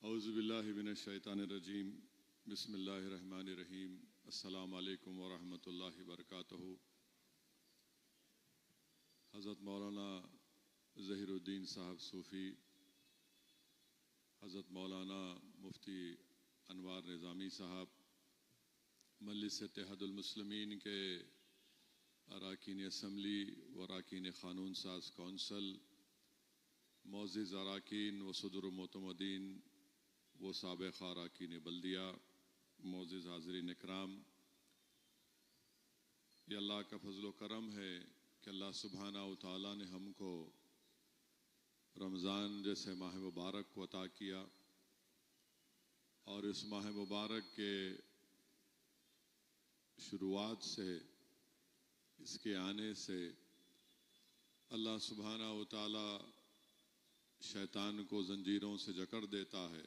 औज़ुबिल्लाहि मिनश्शैतानिर्रजीम बिस्मिल्लाहिर्रहमानिर्रहीम अस्सलामु अलैकुम वरहमतुल्लाहि वबरकातुहू। हज़रत मौलाना ज़हीरुद्दीन साहब सूफ़ी, हज़रत मौलाना मुफ्ती अनवार निज़ामी साहब, मजलिस इत्तेहादुल मुस्लिमीन के अराकीन असम्बली व अराकीन क़ानून साज कौंसल, मोअज़्ज़िज़ अराकीन व सदर मोतमदीन वो साबिक़ अराकीन बल्दिया, मोअज़्ज़िज़ हाज़रीन इकराम, ये अल्लाह का फ़ज़्ल व करम है कि अल्लाह सुब्हाना व तआला ने हमको रमज़ान जैसे माह मुबारक को अता किया और इस माह मुबारक के शुरुआत से, इसके आने से अल्लाह सुब्हाना व तआला शैतान को जंजीरों से जकड़ देता है,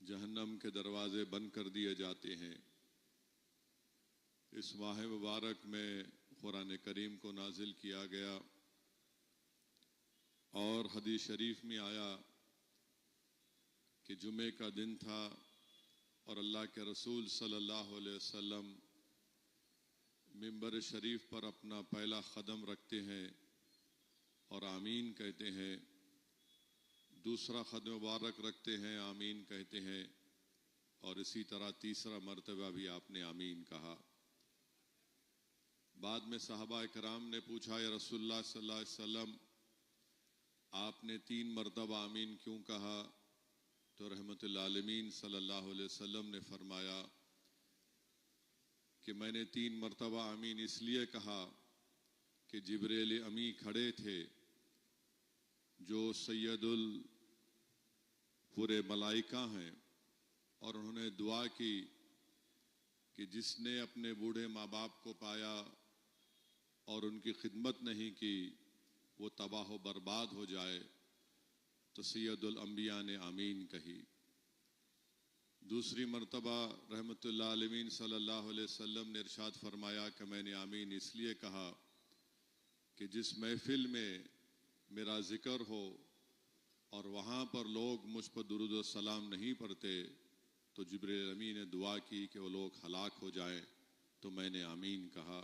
जहन्नम के दरवाजे बंद कर दिए जाते हैं। इस माह मुबारक में कुरान करीम को नाजिल किया गया और हदीस शरीफ में आया कि जुमे का दिन था और अल्लाह के रसूल सल्लल्लाहु अलैहि वसल्लम मिंबर शरीफ पर अपना पहला कदम रखते हैं और आमीन कहते हैं, दूसरा कदम मुबारक रखते हैं, आमीन कहते हैं, और इसी तरह तीसरा मर्तबा भी आपने आमीन कहा। बाद में सहाबा इकराम ने पूछा, या रसूलुल्लाह सल्लल्लाहु अलैहि वसल्लम आपने 3 मर्तबा आमीन क्यों कहा? तो रहमतुल आलमीन सल्लल्लाहु अलैहि वसल्लम ने फरमाया कि मैंने 3 मर्तबा आमीन इसलिए कहा कि जिब्रील अमी खड़े थे जो सैयदुल पूरे मलाइका हैं और उन्होंने दुआ की कि जिसने अपने बूढ़े माँ बाप को पाया और उनकी खिदमत नहीं की वो तबाह व बर्बाद हो जाए। तो सैयदुल अंबिया ने आमीन कही। दूसरी मर्तबा रहमतुल्लाह अलैहि सल्लल्लाहु अलैहि वसल्लम ने इरशाद फरमाया कि मैंने आमीन इसलिए कहा कि जिस महफिल में मेरा जिक्र हो और वहाँ पर लोग मुझ पर दुरूद व सलाम नहीं पढ़ते तो जिब्रील अमी ने दुआ की कि वो लोग हलाक हो जाएं, तो मैंने आमीन कहा।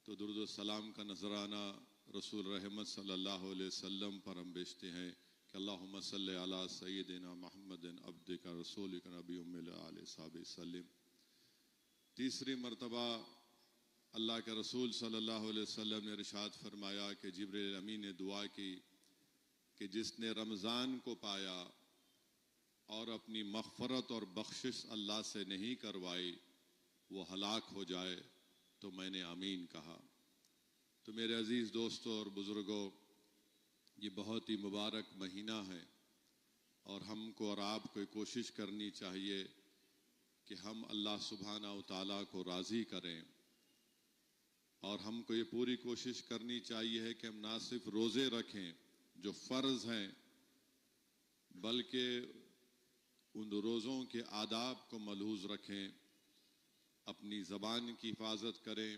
तो दुरूद व सलाम का नजराना रसूल रहमत सल्लल्लाहु अलैहि वसल्लम पर हम बेचते हैं कि अल्लाहुम्मा सल्लि अला सय्यिदिना मुहम्मदिन अब्दिका रसूलिका नबी उम्मिल आले साहबे सल्लिम। तीसरी मर्तबा अल्लाह के रसूल सल्लल्लाहु अलैहि वसल्लम ने इरशाद फरमाया कि जिब्रील अमी ने दुआ की कि जिसने रमज़ान को पाया और अपनी मग़फ़रत और बख्शिश अल्लाह से नहीं करवाई वो हलाक हो जाए, तो मैंने आमीन कहा। तो मेरे अज़ीज़ दोस्तों और बुज़ुर्गों, ये बहुत ही मुबारक महीना है और हमको और आपको कोशिश करनी चाहिए कि हम अल्लाह सुब्हाना व तआला को राज़ी करें और हमको ये पूरी कोशिश करनी चाहिए कि हम ना सिर्फ रोज़े रखें जो फ़र्ज़ हैं, बल्कि उन रोज़ों के आदाब को मलहूज़ रखें, अपनी ज़बान की हिफाजत करें,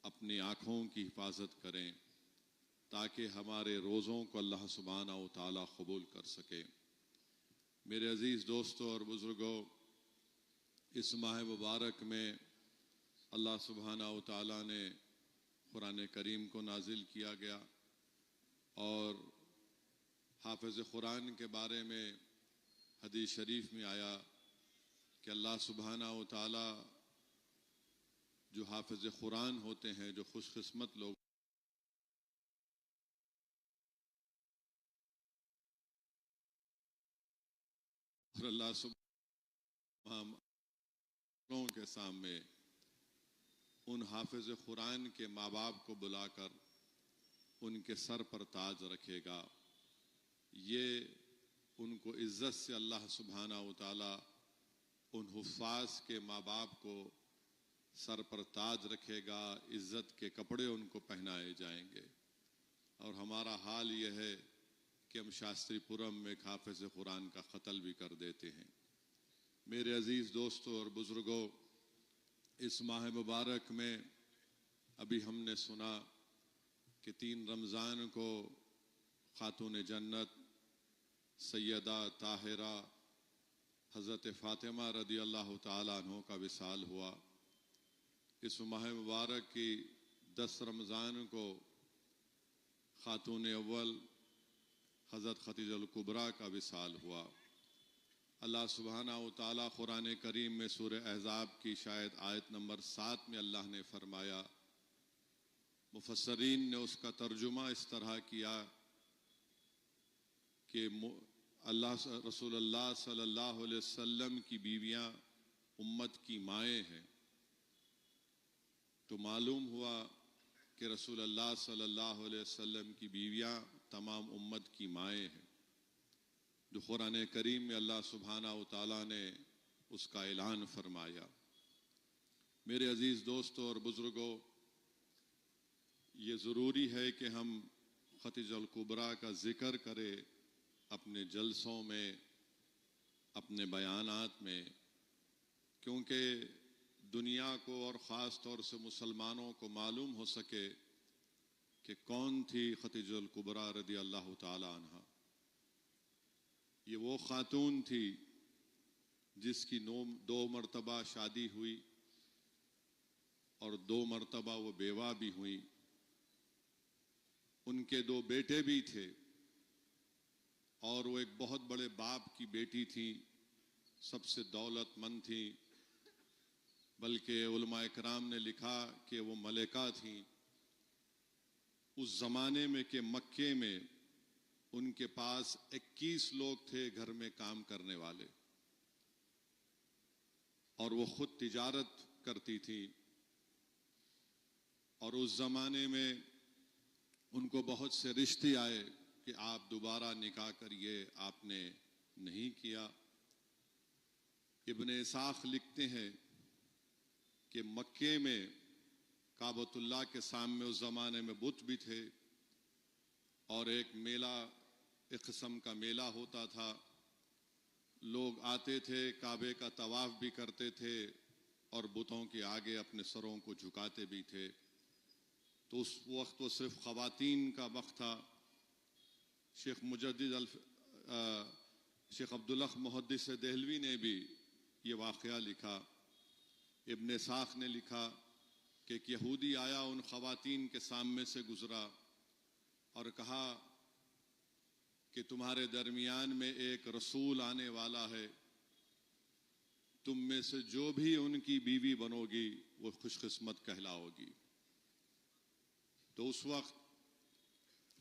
अपनी आँखों की हिफाजत करें, ताकि हमारे रोज़ों को अल्लाह सुब्हाना व तआला कबूल कर सके। मेरे अज़ीज़ दोस्तों और बुज़ुर्गों, इस माह मुबारक में अल्लाह सुब्हाना व तआला ने कुरान करीम को नाजिल किया गया और हाफ़िज़ कुरान के बारे में हदीस शरीफ में आया कि अल्लाह सुब्हाना व तआला जो हाफ़िज़ कुरान होते हैं, जो खुशकिस्मत लोग, और अल्लाह सुब्हाना के सामने उन हाफ़िज़ कुरान के माँ बाप को बुलाकर उनके सर पर ताज रखेगा। ये उनको इज़्ज़त से अल्लाह सुब्हाना व तआला उन हुफ़्फ़ाज़ के माँ बाप को सर पर ताज रखेगा, इज़्ज़त के कपड़े उनको पहनाए जाएंगे। और हमारा हाल ये है कि हम शास्त्रीपुरम में हाफ़िज़ कुरान का क़त्ल भी कर देते हैं। मेरे अज़ीज़ दोस्तों और बुज़ुर्गों, इस माह मुबारक में अभी हमने सुना कि 3 रमज़ान को खातून जन्नत सैयदा ताहिरा हज़रत फ़ातिमा रदी अल्लाह ताला अन्हो का विसाल हुआ। इस माह मुबारक की 10 रमज़ान को खातून अव्वल हज़रत खदीजतुल कुबरा का विसाल हुआ। अल्लाह सुब्हानहू व तआला कुरान करीम में सूरह अहज़ाब की शायद आयत नंबर 7 में अल्लाह ने फरमाया, मुफस्सरीन ने उसका तर्जुमा इस तरह किया कि रसूलुल्लाह सल्लल्लाहु अलैहि वसल्लम की बीवियां उम्मत की माएँ हैं। तो मालूम हुआ कि रसूलुल्लाह सल्लल्लाहु अलैहि वसल्लम की बीवियां तमाम उम्मत की माएँ हैं, जो कुरान करीम में अल्लाह सुब्हानहू व तआला ने उसका ऐलान फरमाया। मेरे अजीज़ दोस्तों और बुज़ुर्गों, ये ज़रूरी है कि हम खदीजतुल कुबरा का ज़िक्र करें अपने जलसों में, अपने बयानात में, क्योंकि दुनिया को और ख़ास तौर से मुसलमानों को मालूम हो सके कि कौन थी खदीजतुल कुबरा रदी अल्लाह ताला अन्हा। ये वो खातून थी जिसकी 2 मरतबा शादी हुई और 2 मरतबा वो बेवा भी हुई। उनके 2 बेटे भी थे और वो एक बहुत बड़े बाप की बेटी थी, सबसे दौलतमंद थी। बल्कि उलमा इकराम ने लिखा कि वो मलिका थी। उस ज़माने में कि मक्के में उनके पास 21 लोग थे घर में काम करने वाले, और वो खुद तिजारत करती थी। और उस ज़माने में उनको बहुत से रिश्ते आए कि आप दोबारा निकाह करिए, आपने नहीं किया। इब्न इसाक लिखते हैं कि मक्के में काबतुल्लाह के सामने उस ज़माने में बुत भी थे और एक मेला, एक किस्म का मेला होता था। लोग आते थे, काबे का तवाफ भी करते थे और बुतों के आगे अपने सरों को झुकाते भी थे। तो उस वक्त वो सिर्फ ख़वातीन का वक्त था। शेख अब्दुल हक मुहद्दिस देहलवी ने भी ये वाक़या लिखा। इब्न इसाक ने लिखा कि एक यहूदी आया, उन ख़वातीन के सामने से गुज़रा और कहा कि तुम्हारे दरमियान में एक रसूल आने वाला है, तुम में से जो भी उनकी बीवी बनोगी वो खुशकिस्मत कहलाओगी। तो उस वक्त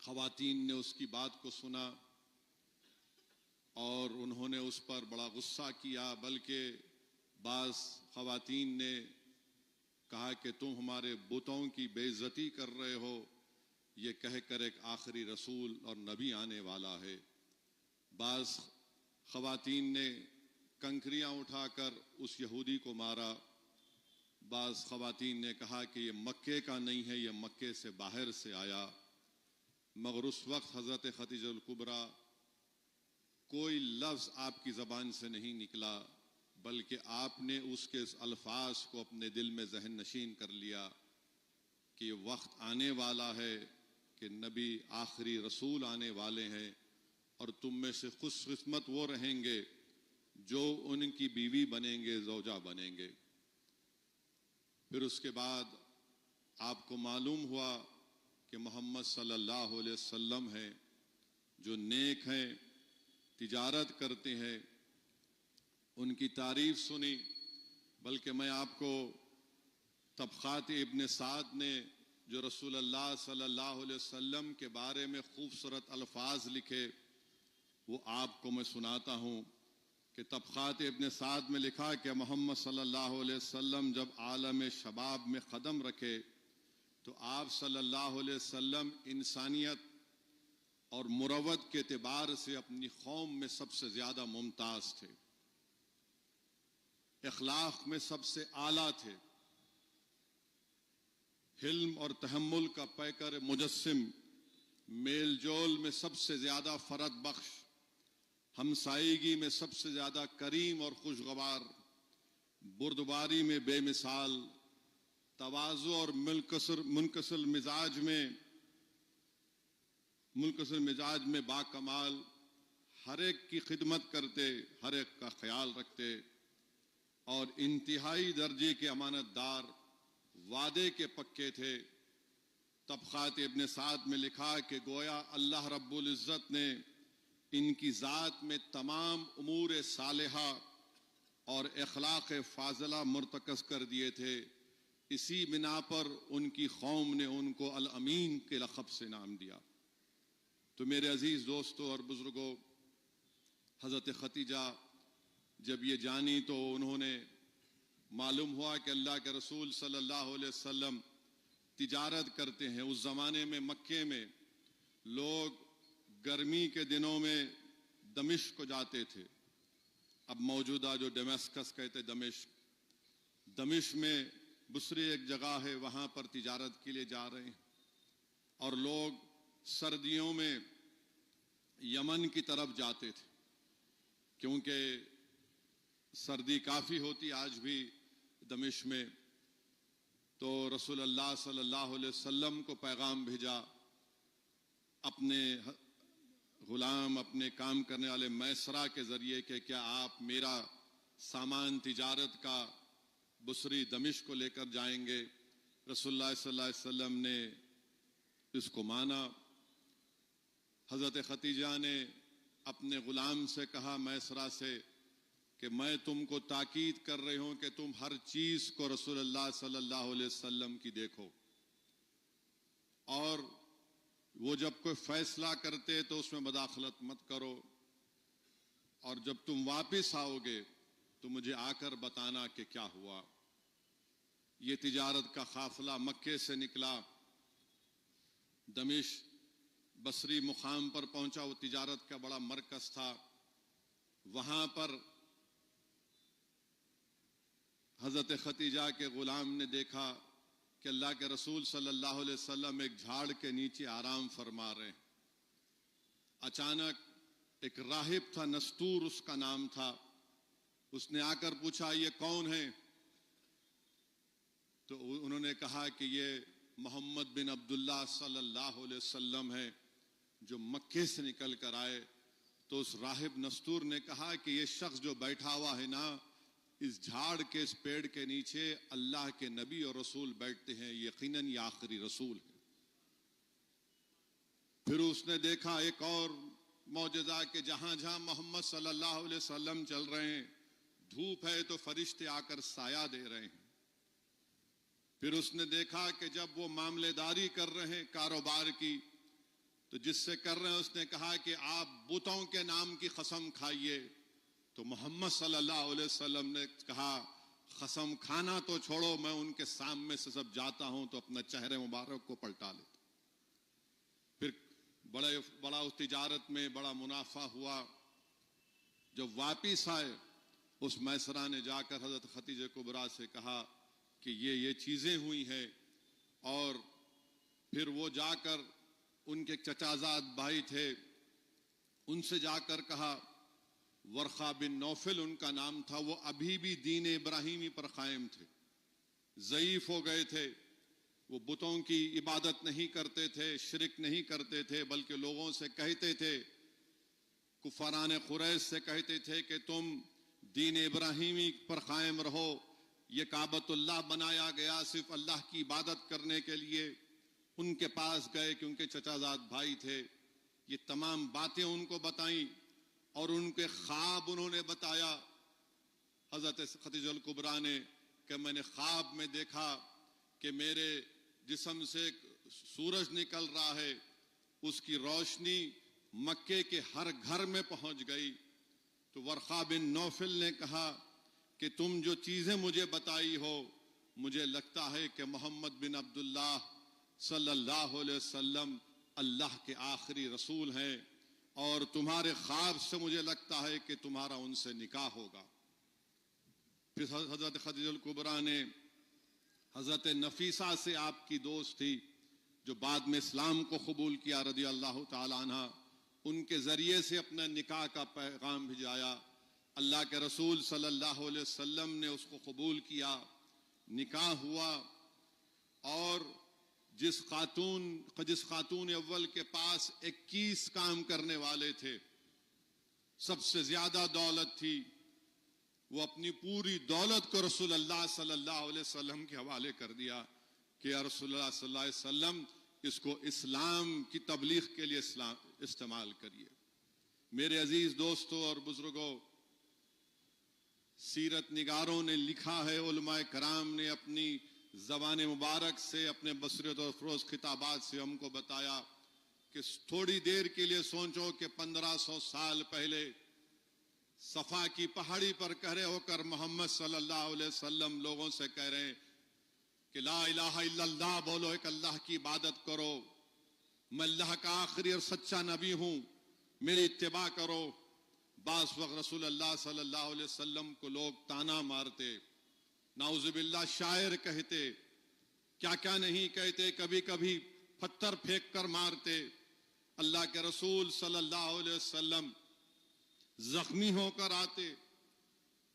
ख़वातीन ने उसकी बात को सुना और उन्होंने उस पर बड़ा गुस्सा किया। बल्कि बाज़ ख़वातीन ने कहा कि तुम हमारे बुतों की बेइज्जती कर रहे हो, ये कहकर एक आखिरी रसूल और नबी आने वाला है। बाज़ ख़वातीन ने कंकरियाँ उठाकर उस यहूदी को मारा। बाज़ ख़वातीन ने कहा कि ये मक्के का नहीं है, ये मक्के से बाहर से आया। मगर उस वक्त हज़रत खदीजतुल कुबरा कोई लफ्ज़ आपकी ज़बान से नहीं निकला, बल्कि आपने उसके इस अल्फाज को अपने दिल में ज़हन नशीन कर लिया कि वक्त आने वाला है कि नबी आखिरी रसूल आने वाले हैं और तुम में से खुशकिस्मत वो रहेंगे जो उनकी बीवी बनेंगे, ज़ौजा बनेंगे। फिर उसके बाद आपको मालूम हुआ कि मोहम्मद सल्लल्लाहु अलैहि वसल्लम हैं, जो नेक हैं, तिजारत करते हैं। उनकी तारीफ सुनी। बल्कि मैं आपको तबक़ात इब्न साद ने जो रसूलुल्लाह सल्लल्लाहु अलैहि वसल्लम के बारे में खूबसूरत अल्फाज लिखे वो आपको मैं सुनाता हूँ कि तबक़ात इब्न साद में लिखा कि मोहम्मद सल्लल्लाहु अलैहि वसल्लम जब आलम शबाब में क़दम रखे तो आप सल्लल्लाहु अलैहि वसल्लम इंसानियत और मुरव्वत के एतबार से अपनी कौम में सबसे ज़्यादा मुमताज़ थे, इखलाक़ में सबसे आला थे, हिल्म और तहम्मुल का पैकर मुजस्सिम, मेल जोल में सबसे ज़्यादा फ़रद बख्श, हमसायगी में सबसे ज़्यादा करीम और खुशगवार, बुर्दबारी में बेमिसाल, तवाज़ु और मुनकसर मिजाज में बाकमाल, हर एक की खिदमत करते, हर एक का ख्याल रखते और इंतहाई दर्जे के अमानतदार, वादे के पक्के थे। तबक़ात इब्न साद में लिखा कि गोया अल्लाह रब्बुल इज़्ज़त ने इनकी ज़ात में तमाम उमूर सालिहा और अखलाक फाज़ला मुर्तकज़ कर दिए थे। इसी बिना पर उनकी कौम ने उनको अल अमीन के लक़ब से नाम दिया। तो मेरे अजीज़ दोस्तों और बुज़ुर्गों, हज़रत खतीजा जब ये जानी तो उन्होंने मालूम हुआ कि अल्लाह के रसूल सल्लल्लाहु अलैहि वसल्लम तिजारत करते हैं। उस ज़माने में मक्के में लोग गर्मी के दिनों में दमिश्क को जाते थे। अब मौजूदा जो दमस्कस कहते दमिश्क में बुसरी एक जगह है, वहाँ पर तिजारत के लिए जा रहे हैं। और लोग सर्दियों में यमन की तरफ जाते थे क्योंकि सर्दी काफ़ी होती आज भी दमिश्क में। तो रसूल अल्लाह सल्लल्लाहु अलैहि वसल्लम को पैगाम भेजा अपने गुलाम, अपने काम करने वाले मैसरा के ज़रिए कि क्या आप मेरा सामान तिजारत का बुसरी दमिश्क को लेकर जाएंगे। रसूलुल्लाह सल्लल्लाहु अलैहि वसल्लम ने इसको माना। हज़रत खतीजा ने अपने गुलाम से कहा, मैसरा से, कि मैं तुमको ताकीद कर रही हूं कि तुम हर चीज़ को रसूलुल्लाह सल्लल्लाहु अलैहि वसल्लम की देखो, और वो जब कोई फैसला करते तो उसमें मदाखलत मत करो, और जब तुम वापस आओगे तो मुझे आकर बताना कि क्या हुआ। ये तिजारत का काफिला मक्के से निकला, दमिश्क बसरी मुकाम पर पहुंचा। वो तिजारत का बड़ा मरकज था। वहां पर हजरत खतीजा के गुलाम ने देखा कि अल्लाह के रसूल सल्लल्लाहु अलैहि वसल्लम एक झाड़ के नीचे आराम फरमा रहे हैं। अचानक एक राहिब था, नस्तूर उसका नाम था, उसने आकर पूछा, ये कौन है? तो उन्होंने कहा कि ये मोहम्मद बिन अब्दुल्लाह सल्लल्लाहु अलैहि वसल्लम है जो मक्के से निकल कर आए। तो उस राहिब नस्तूर ने कहा कि ये शख्स जो बैठा हुआ है ना, इस झाड़ के, इस पेड़ के नीचे अल्लाह के नबी और रसूल बैठते हैं, यकीनन ये आखिरी रसूल है। फिर उसने देखा एक और मौजज़ा कि जहां जहां मोहम्मद सल्लल्लाहु अलैहि वसल्लम चल रहे हैं, धूप है तो फरिश्ते आकर साया दे रहे हैं। फिर उसने देखा कि जब वो मामलेदारी कर रहे हैं कारोबार की, तो जिससे कर रहे हैं उसने कहा कि आप बुतों के नाम की कसम खाइए। तो मोहम्मद सल्लल्लाहु अलैहि वसल्लम ने कहा, कसम खाना तो छोड़ो, मैं उनके सामने से सब जाता हूं तो अपना चेहरे मुबारक को पलटा लेता। फिर बड़ा उस तिजारत में बड़ा मुनाफा हुआ। जब वापिस आए, उस मैसरा ने जाकर हजरत खतीजा कुबरा से कहा कि ये चीजें हुई हैं। और फिर वो जाकर उनके चचाजाद भाई थे, उनसे जाकर कहा, वर्खा बिन नौफिल उनका नाम था, वो अभी भी दीन इब्राहिमी पर कायम थे, ज़ईफ हो गए थे। वो बुतों की इबादत नहीं करते थे, शिरक नहीं करते थे, बल्कि लोगों से कहते थे, कुफारान कुरैश से कहते थे कि तुम दीन इब्राहिमी पर कायम रहो, ये काबतुल्लाह बनाया गया सिर्फ अल्लाह की इबादत करने के लिए। उनके पास गए कि उनके चचाजाद भाई थे, ये तमाम बातें उनको बताई और उनके ख्वाब उन्होंने बताया हजरत खतीजा कुबरा ने कि मैंने ख्वाब में देखा कि मेरे जिस्म से सूरज निकल रहा है, उसकी रोशनी मक्के के हर घर में पहुंच गई। तो वर्खा बिन नौफिल ने कहा कि तुम जो चीजें मुझे बताई हो, मुझे लगता है कि मोहम्मद बिन अब्दुल्लाह सल्लल्लाहु अलैहि वसल्लम अल्लाह के आखिरी रसूल हैं, और तुम्हारे ख्वाब से मुझे लगता है कि तुम्हारा उनसे निकाह होगा। फिर हजरत खतीजा कुबरा ने हजरत नफीसा से, आपकी दोस्त थी जो बाद में इस्लाम को कबूल किया रदी अल्लाह ताला अन्हा, उनके जरिए से अपना निकाह का पैगाम भिजाया। अल्लाह के रसूल सल्लल्लाहु अलैहि वसल्लम ने उसको कबूल किया, निकाह हुआ। और जिस खातून अव्वल के पास 21 काम करने वाले थे, सबसे ज्यादा दौलत थी, वो अपनी पूरी दौलत को रसूल अल्लाह सल्लल्लाहु अलैहि वसल्लम के हवाले कर दिया कि या रसूलुल्लाह सल्लल्लाहु अलैहि वसल्लम, इसको इस्लाम की तबलीग के लिए इस्तेमाल करिए। मेरे अजीज दोस्तों और बुजुर्गों, सीरत निगारों ने लिखा है, उलमाए कराम ने अपनी ज़बान मुबारक से, अपने बसरत और फरोज खिताबात से हमको बताया कि थोड़ी देर के लिए सोचो कि 1500 साल पहले सफा की पहाड़ी पर खड़े होकर मोहम्मद सल्लल्लाहु अलैहि वसल्लम लोगों से कह रहे हैं कि ला इलाहा इल्लल्लाह बोलो, एक अल्लाह की इबादत करो, मैं अल्लाह का आखिरी और सच्चा नबी हूं, मेरी इत्तिबा करो। बास वक्त रसूल अल्लाह सल्लल्लाहु अलैहि वसल्लम को लोग ताना मारते, नाउजुबिल्लाह शायर कहते, क्या क्या नहीं कहते, कभी कभी पत्थर फेंक कर मारते। अल्लाह के रसूल सल्लल्लाहु अलैहि वसल्लम जख्मी होकर आते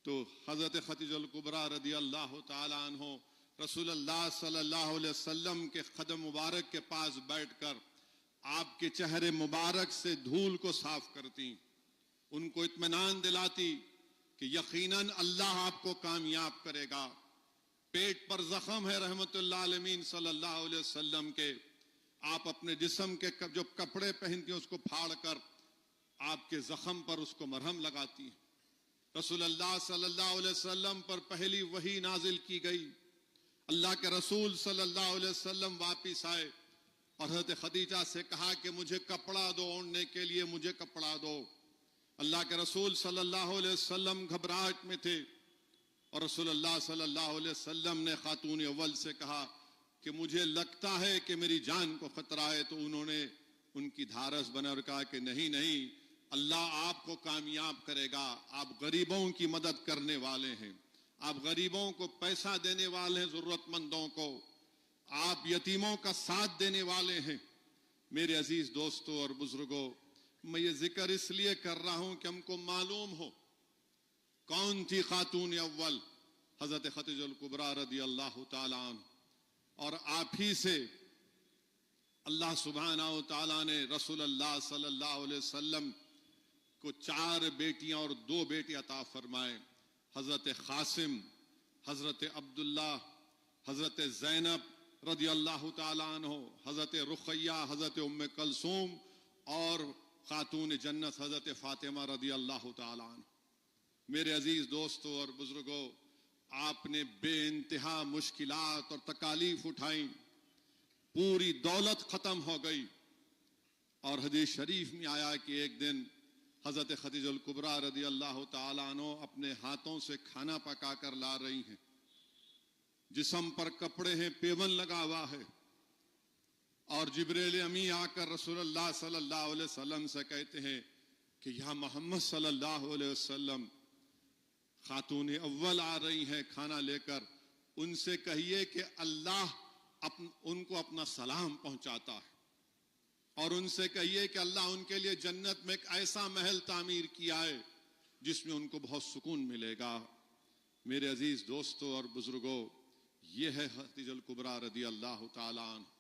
तो हजरत खदीजतुल कुबरा रदी अल्लाह ताला अन्हो रसूल अल्लाह सल्लल्लाहु अलैहि वसल्लम के कदम मुबारक के पास बैठकर आपके चेहरे मुबारक से धूल को साफ करती, उनको इत्मीनान दिलाती कि यकीनन अल्लाह आपको कामयाब करेगा। पेट पर जख्म है रहमतुल्लाह अलमीन सल्लल्लाहु अलैहि वसल्लम के, आप अपने जिस्म के जो कपड़े पहनती हैं उसको फाड़ कर आपके जख्म पर उसको मरहम लगाती है। रसूल अल्लाह सल्लल्लाहु अलैहि वसल्लम पर पहली वही नाजिल की गई। अल्लाह के रसूल सल्लल्लाहु अलैहि वसल्लम वापिस आए और हज़रत खदीजा से कहा कि मुझे कपड़ा दो, ओढ़ने के लिए मुझे कपड़ा दो। अल्लाह के रसूल सल्लल्लाहु अलैहि वसल्लम घबराहट में थे और रसूल अल्लाह सल्लल्लाहु अलैहि वसल्लम ने खातून अव्वल से कहा कि मुझे लगता है कि मेरी जान को खतरा है। तो उन्होंने उनकी धारस बना और कहा कि नहीं नहीं, अल्लाह आपको कामयाब करेगा, आप गरीबों की मदद करने वाले हैं, आप गरीबों को पैसा देने वाले हैं, जरूरतमंदों को आप यतीमों का साथ देने वाले हैं। मेरे अजीज दोस्तों और बुजुर्गों, मैं ये जिक्र इसलिए कर रहा हूं कि हमको मालूम हो कौन थी खातून अव्वल हजरत खदीजतुल कुबरा रदी अल्लाह ताला अन्हा, और आप ही से अल्लाह सुब्हानहू व तआला ने रसूल अल्लाह सल्लल्लाहु अलैहि वसल्लम को 4 बेटियां और 2 बेटे अता फरमाए। हजरत कासिम, हजरत अब्दुल्ला, हजरत ज़ैनब रदी अल्लाह ताला अन्हो, हजरत रुक़ैया, हजरत उम्मे कलसूम और खातून जन्नत हजरत फातिमा रदी अल्लाह ताला अन्हा। मेरे अजीज दोस्तों और बुजुर्गों, आपने बेइंतहा मुश्किलात और तकालीफ उठाई, पूरी दौलत खत्म हो गई और हदीस शरीफ में आया कि एक दिन हजरत खदीजतुल कुबरा रदी अल्लाह ताला अन्हा अपने हाथों से खाना पका कर ला रही हैं, जिस्म पर कपड़े हैं, पेवन लगा हुआ है, और जिब्रील अमी आकर रसूलुल्लाह सल्लल्लाहु अलैहि वसल्लम से कहते हैं कि या मोहम्मद सल्लल्लाहु अलैहि वसल्लम, खातून अव्वल आ रही हैं खाना लेकर, उनसे कहिए कि अल्लाह उनको अपना सलाम पहुंचाता है, और उनसे कहिए कि अल्लाह उनके लिए जन्नत में एक ऐसा महल तामीर किया है जिसमें उनको बहुत सुकून मिलेगा। मेरे अजीज दोस्तों और बुजुर्गों, ये है खदीजतुल कुबरा रदी अल्लाह ताला अन्हा।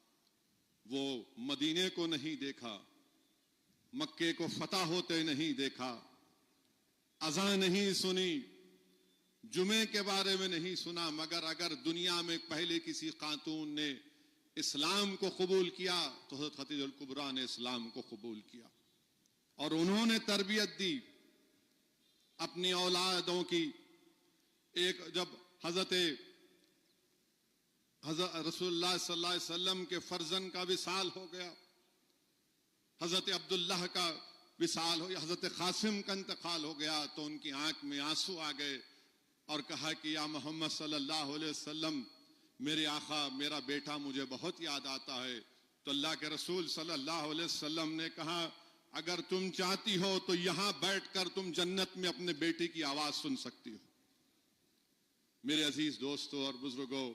वो मदीने को नहीं देखा, मक्के को फतह होते नहीं देखा, अज़ान नहीं सुनी, जुमे के बारे में नहीं सुना, मगर अगर दुनिया में पहले किसी खातून ने इस्लाम को कबूल किया तो हज़रत खदीजतुल कुबरा ने इस्लाम को कबूल किया और उन्होंने तरबियत दी अपनी औलादों की। एक जब हजरत रसूलुल्लाह सल्लल्लाहु अलैहि वसल्लम के फर्जन का विसाल हो गया, हजरत अब्दुल्लाह का विसाल हो गया, हजरत कासिम का इंतकाल हो गया, तो उनकी आंख में आंसू आ गए और कहा कि या मोहम्मद सल्लल्लाहु अलैहि वसल्लम, मेरे आका, मेरा बेटा मुझे बहुत याद आता है। तो अल्लाह के रसूल सल्लल्लाहु अलैहि वसल्लम ने कहा, अगर तुम चाहती हो तो यहां बैठकर तुम जन्नत में अपने बेटे की आवाज सुन सकती हो। मेरे अजीज दोस्तों और बुजुर्गों,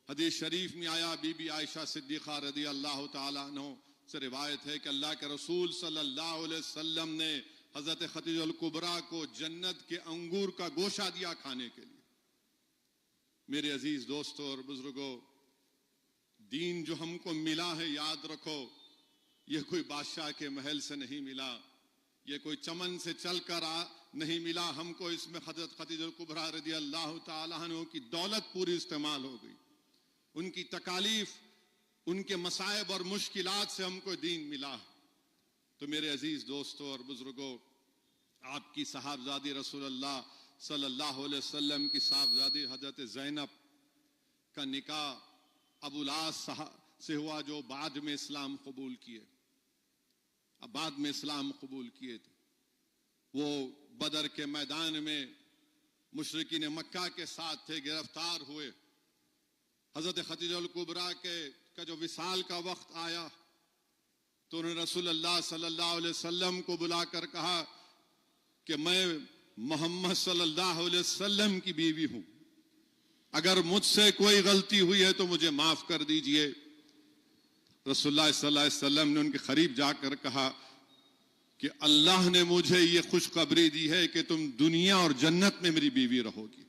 हदीस शरीफ में आया, बीबी आयशा सिद्दीक़ा रदी अल्लाह ताला अन्हा से रिवायत है कि अल्लाह के रसूल सल्लल्लाहु अलैहि वसल्लम ने हजरत खदीजतुल कुबरा को जन्नत के अंगूर का गोशा दिया खाने के लिए। मेरे अजीज दोस्तों और बुजुर्गों, दीन जो हमको मिला है, याद रखो, यह कोई बादशाह के महल से नहीं मिला, ये कोई चमन से चलकर नहीं मिला हमको, इसमें हजरत खदीजा कुबरा रज़ी अल्लाह ताला अन्हा की दौलत पूरी इस्तेमाल हो गई, उनकी तकालीफ, उनके मसाइब और मुश्किलात से हमको दीन मिला। तो मेरे अजीज दोस्तों और बुजुर्गों, आपकी साहबजादी रसूलुल्लाह सल्लल्लाहु अलैहि वसल्लम की साहबजादी हजरत ज़ैनब का निकाह अबुल आस से हुआ, जो बाद में इस्लाम कबूल किए, अब बाद में इस्लाम कबूल किए थे। वो बदर के मैदान में मुशरिकीन मक्का के साथ थे, गिरफ्तार हुए। हजरत खदीजा कुबरा का जो विसाल का वक्त आया तो उन्होंने रसूलुल्लाह सल्लल्लाहु अलैहि वसल्लम को बुलाकर कहा कि मैं मोहम्मद सल्लल्लाहु अलैहि वसल्लम की बीवी हूं, अगर मुझसे कोई गलती हुई है तो मुझे माफ कर दीजिए। रसूलुल्लाह सल्लल्लाहु अलैहि वसल्लम ने उनके करीब जाकर कहा कि अल्लाह ने मुझे ये खुशखबरी दी है कि तुम दुनिया और जन्नत में मेरी बीवी रहोगी।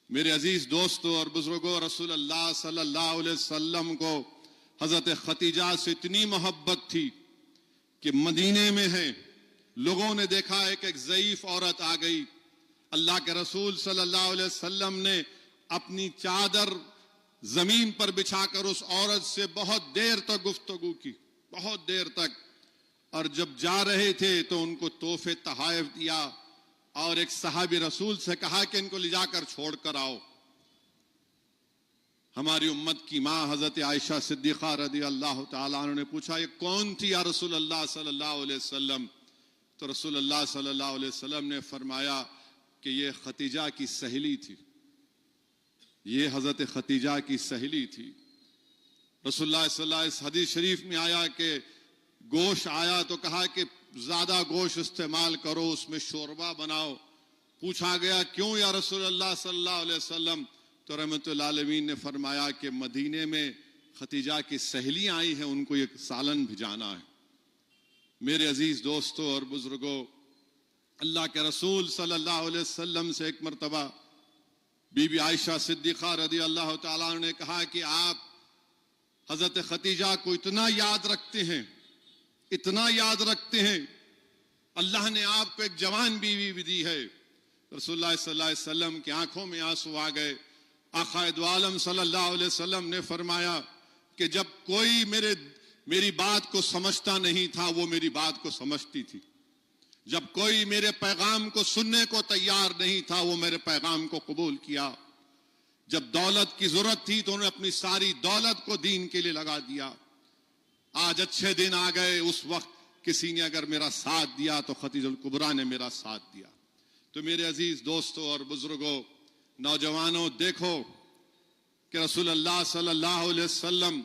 मेरे अजीज दोस्तों और बुजुर्गों, रसूलुल्लाह सल्लल्लाहु अलैहि वसल्लम को हजरत खदीजा से इतनी मोहब्बत थी कि मदीने में है, लोगों ने देखा एक ज़ईफ औरत आ गई, अल्लाह के रसूल सल्लल्लाहु अलैहि वसल्लम ने अपनी चादर जमीन पर बिछाकर उस औरत से बहुत देर तक गुफ्तगू की, बहुत देर तक, और जब जा रहे थे तो उनको तोहफे तहाइफ दिया और एक सहाबी रसूल से कहा कि इनको ले जाकर छोड़ कर आओ। हमारी उम्मत की मां हजरत आयशा सिद्दीक़ा रज़ी अल्लाह ताला अन्हा ने पूछा, ये कौन थी या रसूलुल्लाह सल्लल्लाहु अलैहि वसल्लम? तो रसूलुल्लाह सल्लल्लाहु अलैहि वसल्लम ने फरमाया कि ये खदीजा की सहेली थी, ये हजरत खदीजा की सहेली थी। रसूलुल्लाह सल्लल्लाहु अलैहि वसल्लम हदीस शरीफ में आया कि गोश्त आया तो कहा कि ज्यादा गोश्त इस्तेमाल करो, उसमें शोरबा बनाओ। पूछा गया क्यों या रसूलुल्लाह सल्लल्लाहु अलैहि वसल्लम? तो रहमतुल आलमीन ने फरमाया कि मदीने में खदीजा की सहेलियां आई हैं, उनको एक सालन भिजाना है। मेरे अजीज दोस्तों और बुजुर्गों, अल्लाह के रसूल सल्लल्लाहु अलैहि वसल्लम से एक मरतबा बीबी आयशा सिद्दीक़ा रज़ी अल्लाह ताला अन्हा ने कहा कि आप हजरत खदीजा को इतना याद रखते हैं, इतना याद रखते हैं, अल्लाह ने आपको एक जवान बीवी भी दी है। रसूलुल्लाह सल्लल्लाहु अलैहि वसल्लम की आंखों में आंसू आ गए। आक़ाए दो आलम सल्लल्लाहु अलैहि वसल्लम ने फरमाया कि जब कोई मेरी बात को समझता नहीं था, वो मेरी बात को समझती थी। जब कोई मेरे पैगाम को सुनने को तैयार नहीं था, वो मेरे पैगाम को कबूल किया। जब दौलत की जरूरत थी तो उन्होंने अपनी सारी दौलत को दीन के लिए लगा दिया। आज अच्छे दिन आ गए, उस वक्त किसी ने अगर मेरा साथ दिया तो खदीजा कुबरा ने मेरा साथ दिया। तो मेरे अजीज दोस्तों और बुजुर्गों, नौजवानों, देखो कि रसूलुल्लाह सल्लल्लाहु अलैहि वसल्लम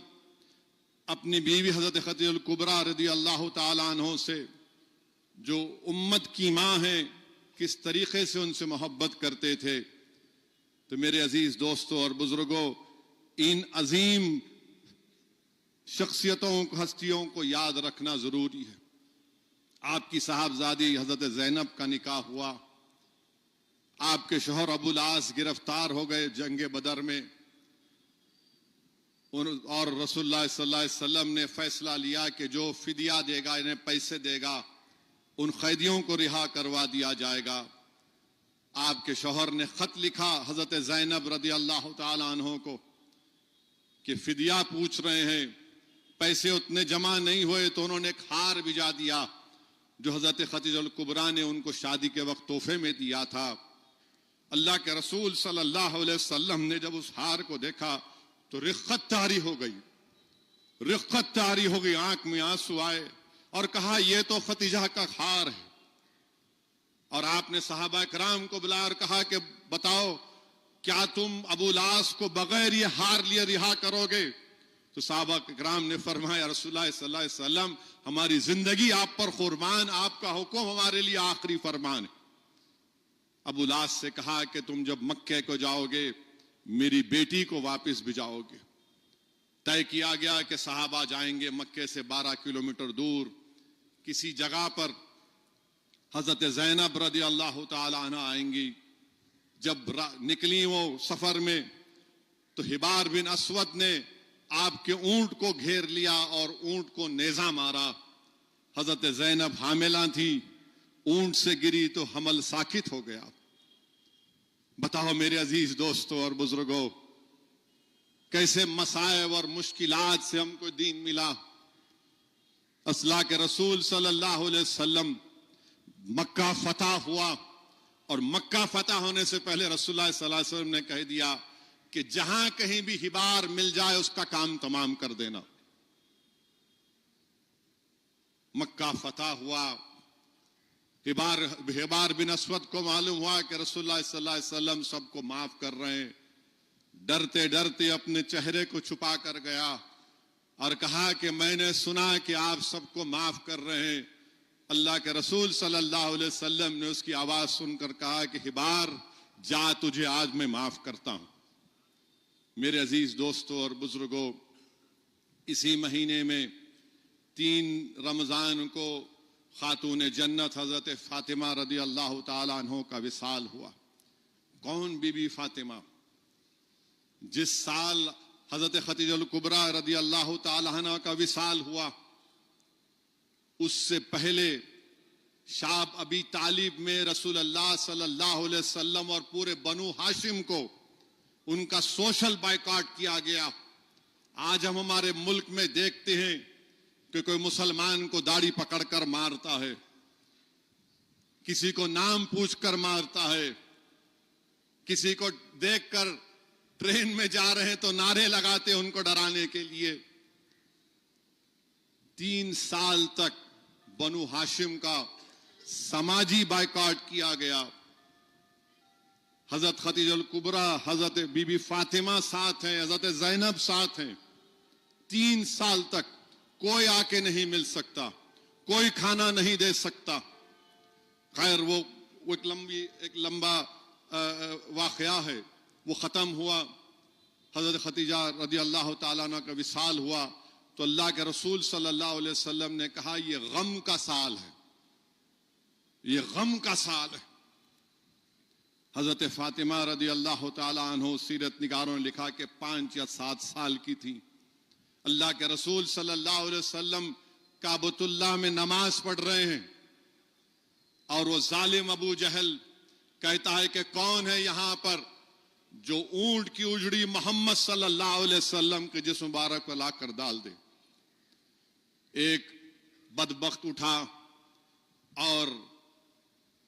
अपनी बीवी हजरत खदीजा कुबरा रज़ी अल्लाह ताला अन्हा से, जो उम्मत की मां है, किस तरीके से उनसे मोहब्बत करते थे। तो मेरे अजीज दोस्तों और बुजुर्गों, इन अजीम शख्सियतों, हस्तियों को याद रखना जरूरी है। आपकी साहबजादी हजरत ज़ैनब का निकाह हुआ, आपके शौहर अबुल आस गिरफ्तार हो गए जंगे बदर में, और रसूलुल्लाह सल्लल्लाहु अलैहि वसल्लम ने फैसला लिया कि जो फिदिया देगा, इन्हें पैसे देगा, उन कैदियों को रिहा करवा दिया जाएगा। आपके शौहर ने खत लिखा हजरत ज़ैनब रज़ी अल्लाह ताला अन्हा को कि फिदिया पूछ रहे हैं, पैसे उतने जमा नहीं हुए, तो उन्होंने एक हार भिजा दिया जो हजरत खदीजा कुबरा ने उनको शादी के वक्त तोहफे में दिया था। अल्लाह के रसूल सल्लल्लाहु अलैहि वसल्लम ने जब उस हार को देखा तो रिक्कत तारी हो गई, रिक्कत तारी हो गई, आंख में आंसू आए और कहा यह तो खदीजा का हार है। और आपने सहाबा कराम को बुलाया और कहा कि बताओ, क्या तुम अबुल आस को बगैर ये हार लिए रिहा करोगे? तो सहाबा कराम ने फरमाया, रसूलुल्लाह सल्लल्लाहु अलैहि वसल्लम, हमारी जिंदगी आप पर कुर्बान, आपका हुक्म हमारे लिए आखिरी फरमान है। अबुल आस से कहा कि तुम जब मक्के को जाओगे, मेरी बेटी को वापस भिजाओगे। तय किया गया कि सहाबा जाएंगे मक्के से 12 किलोमीटर दूर किसी जगह पर, हजरत ज़ैनब रज़ी अल्लाह ताला अन्हा आएंगी। जब निकली वो सफर में तो हिबार बिन अस्वद ने आपके ऊंट को घेर लिया और ऊंट को नेजा मारा। हजरत ज़ैनब हामिला थी, ऊंट से गिरी तो हमल साकित हो गया। बताओ मेरे अजीज दोस्तों और बुजुर्गों, कैसे मसाइब और मुश्किलात से हमको दीन मिला। अल्लाह के रसूल सल्लल्लाहु अलैहि वसल्लम मक्का फतह हुआ, और मक्का फतह होने से पहले रसूलुल्लाह सल्लल्लाहु अलैहि वसल्लम ने कह दिया कि जहां कहीं भी हिबार मिल जाए उसका काम तमाम कर देना। मक्का फतह हुआ, हिबार बिन अस्वद को मालूम हुआ कि रसूलुल्लाह सल्लल्लाहु अलैहि वसल्लम सबको माफ कर रहे हैं। डरते डरते अपने चेहरे को छुपा कर गया और कहा कि मैंने सुना कि आप सबको माफ कर रहे हैं। अल्लाह के रसूल सल्लल्लाहु अलैहि वसल्लम ने उसकी आवाज सुनकर कहा कि हिबार जा, तुझे आज मैं माफ करता हूं। मेरे अजीज दोस्तों और बुजुर्गों, इसी महीने में 3 रमजान को खातून जन्नत हजरत फातिमा रदी अल्लाह ताला अन्हो का विसाल हुआ। कौन बीबी फातिमा? जिस साल हजरत खतीजतुल कुबरा रदी अल्लाह ताला अन्हा का विसाल हुआ, उससे पहले शाब अबी तालिब में रसूल अल्लाह सल्लल्लाहु अलैहि वसल्लम और पूरे बनु हाशिम को उनका सोशल बायकॉट किया गया। आज हम हमारे मुल्क में देखते हैं कि कोई मुसलमान को दाढ़ी पकड़कर मारता है, किसी को नाम पूछकर मारता है, किसी को देखकर ट्रेन में जा रहे हैं तो नारे लगाते उनको डराने के लिए। 3 साल तक बनु हाशिम का समाजी बायकॉट किया गया। हजरत खतीजतुल कुबरा, हजरत बीबी फातिमा साथ हैं, हजरत ज़ैनब साथ हैं। 3 साल तक कोई आके नहीं मिल सकता, कोई खाना नहीं दे सकता। खैर वो एक लंबा वाकया है, वो खत्म हुआ। हजरत खतीजा रदी अल्लाह ताला अन्हा का विसाल हुआ तो अल्लाह के रसूल सल्लल्लाहु अलैहि वसल्लम ने कहा, ये गम का साल है, ये गम का साल है। हजरत फातिमा रदी अल्लाह ताला अन्हा, सीरत निगारों ने लिखा कि 5 या 7 साल की थी। अल्लाह के रसूल सल्लल्लाहु अलैहि वसल्लम काबतुल्लाह में नमाज पढ़ रहे हैं और वो जालिम अबू जहल कहता है कि कौन है यहां पर जो ऊंट की उजड़ी मोहम्मद सल्लल्लाहु अलैहि वसल्लम के जिस्म मुबारक पर लाकर डाल दे। एक बदबख्त उठा और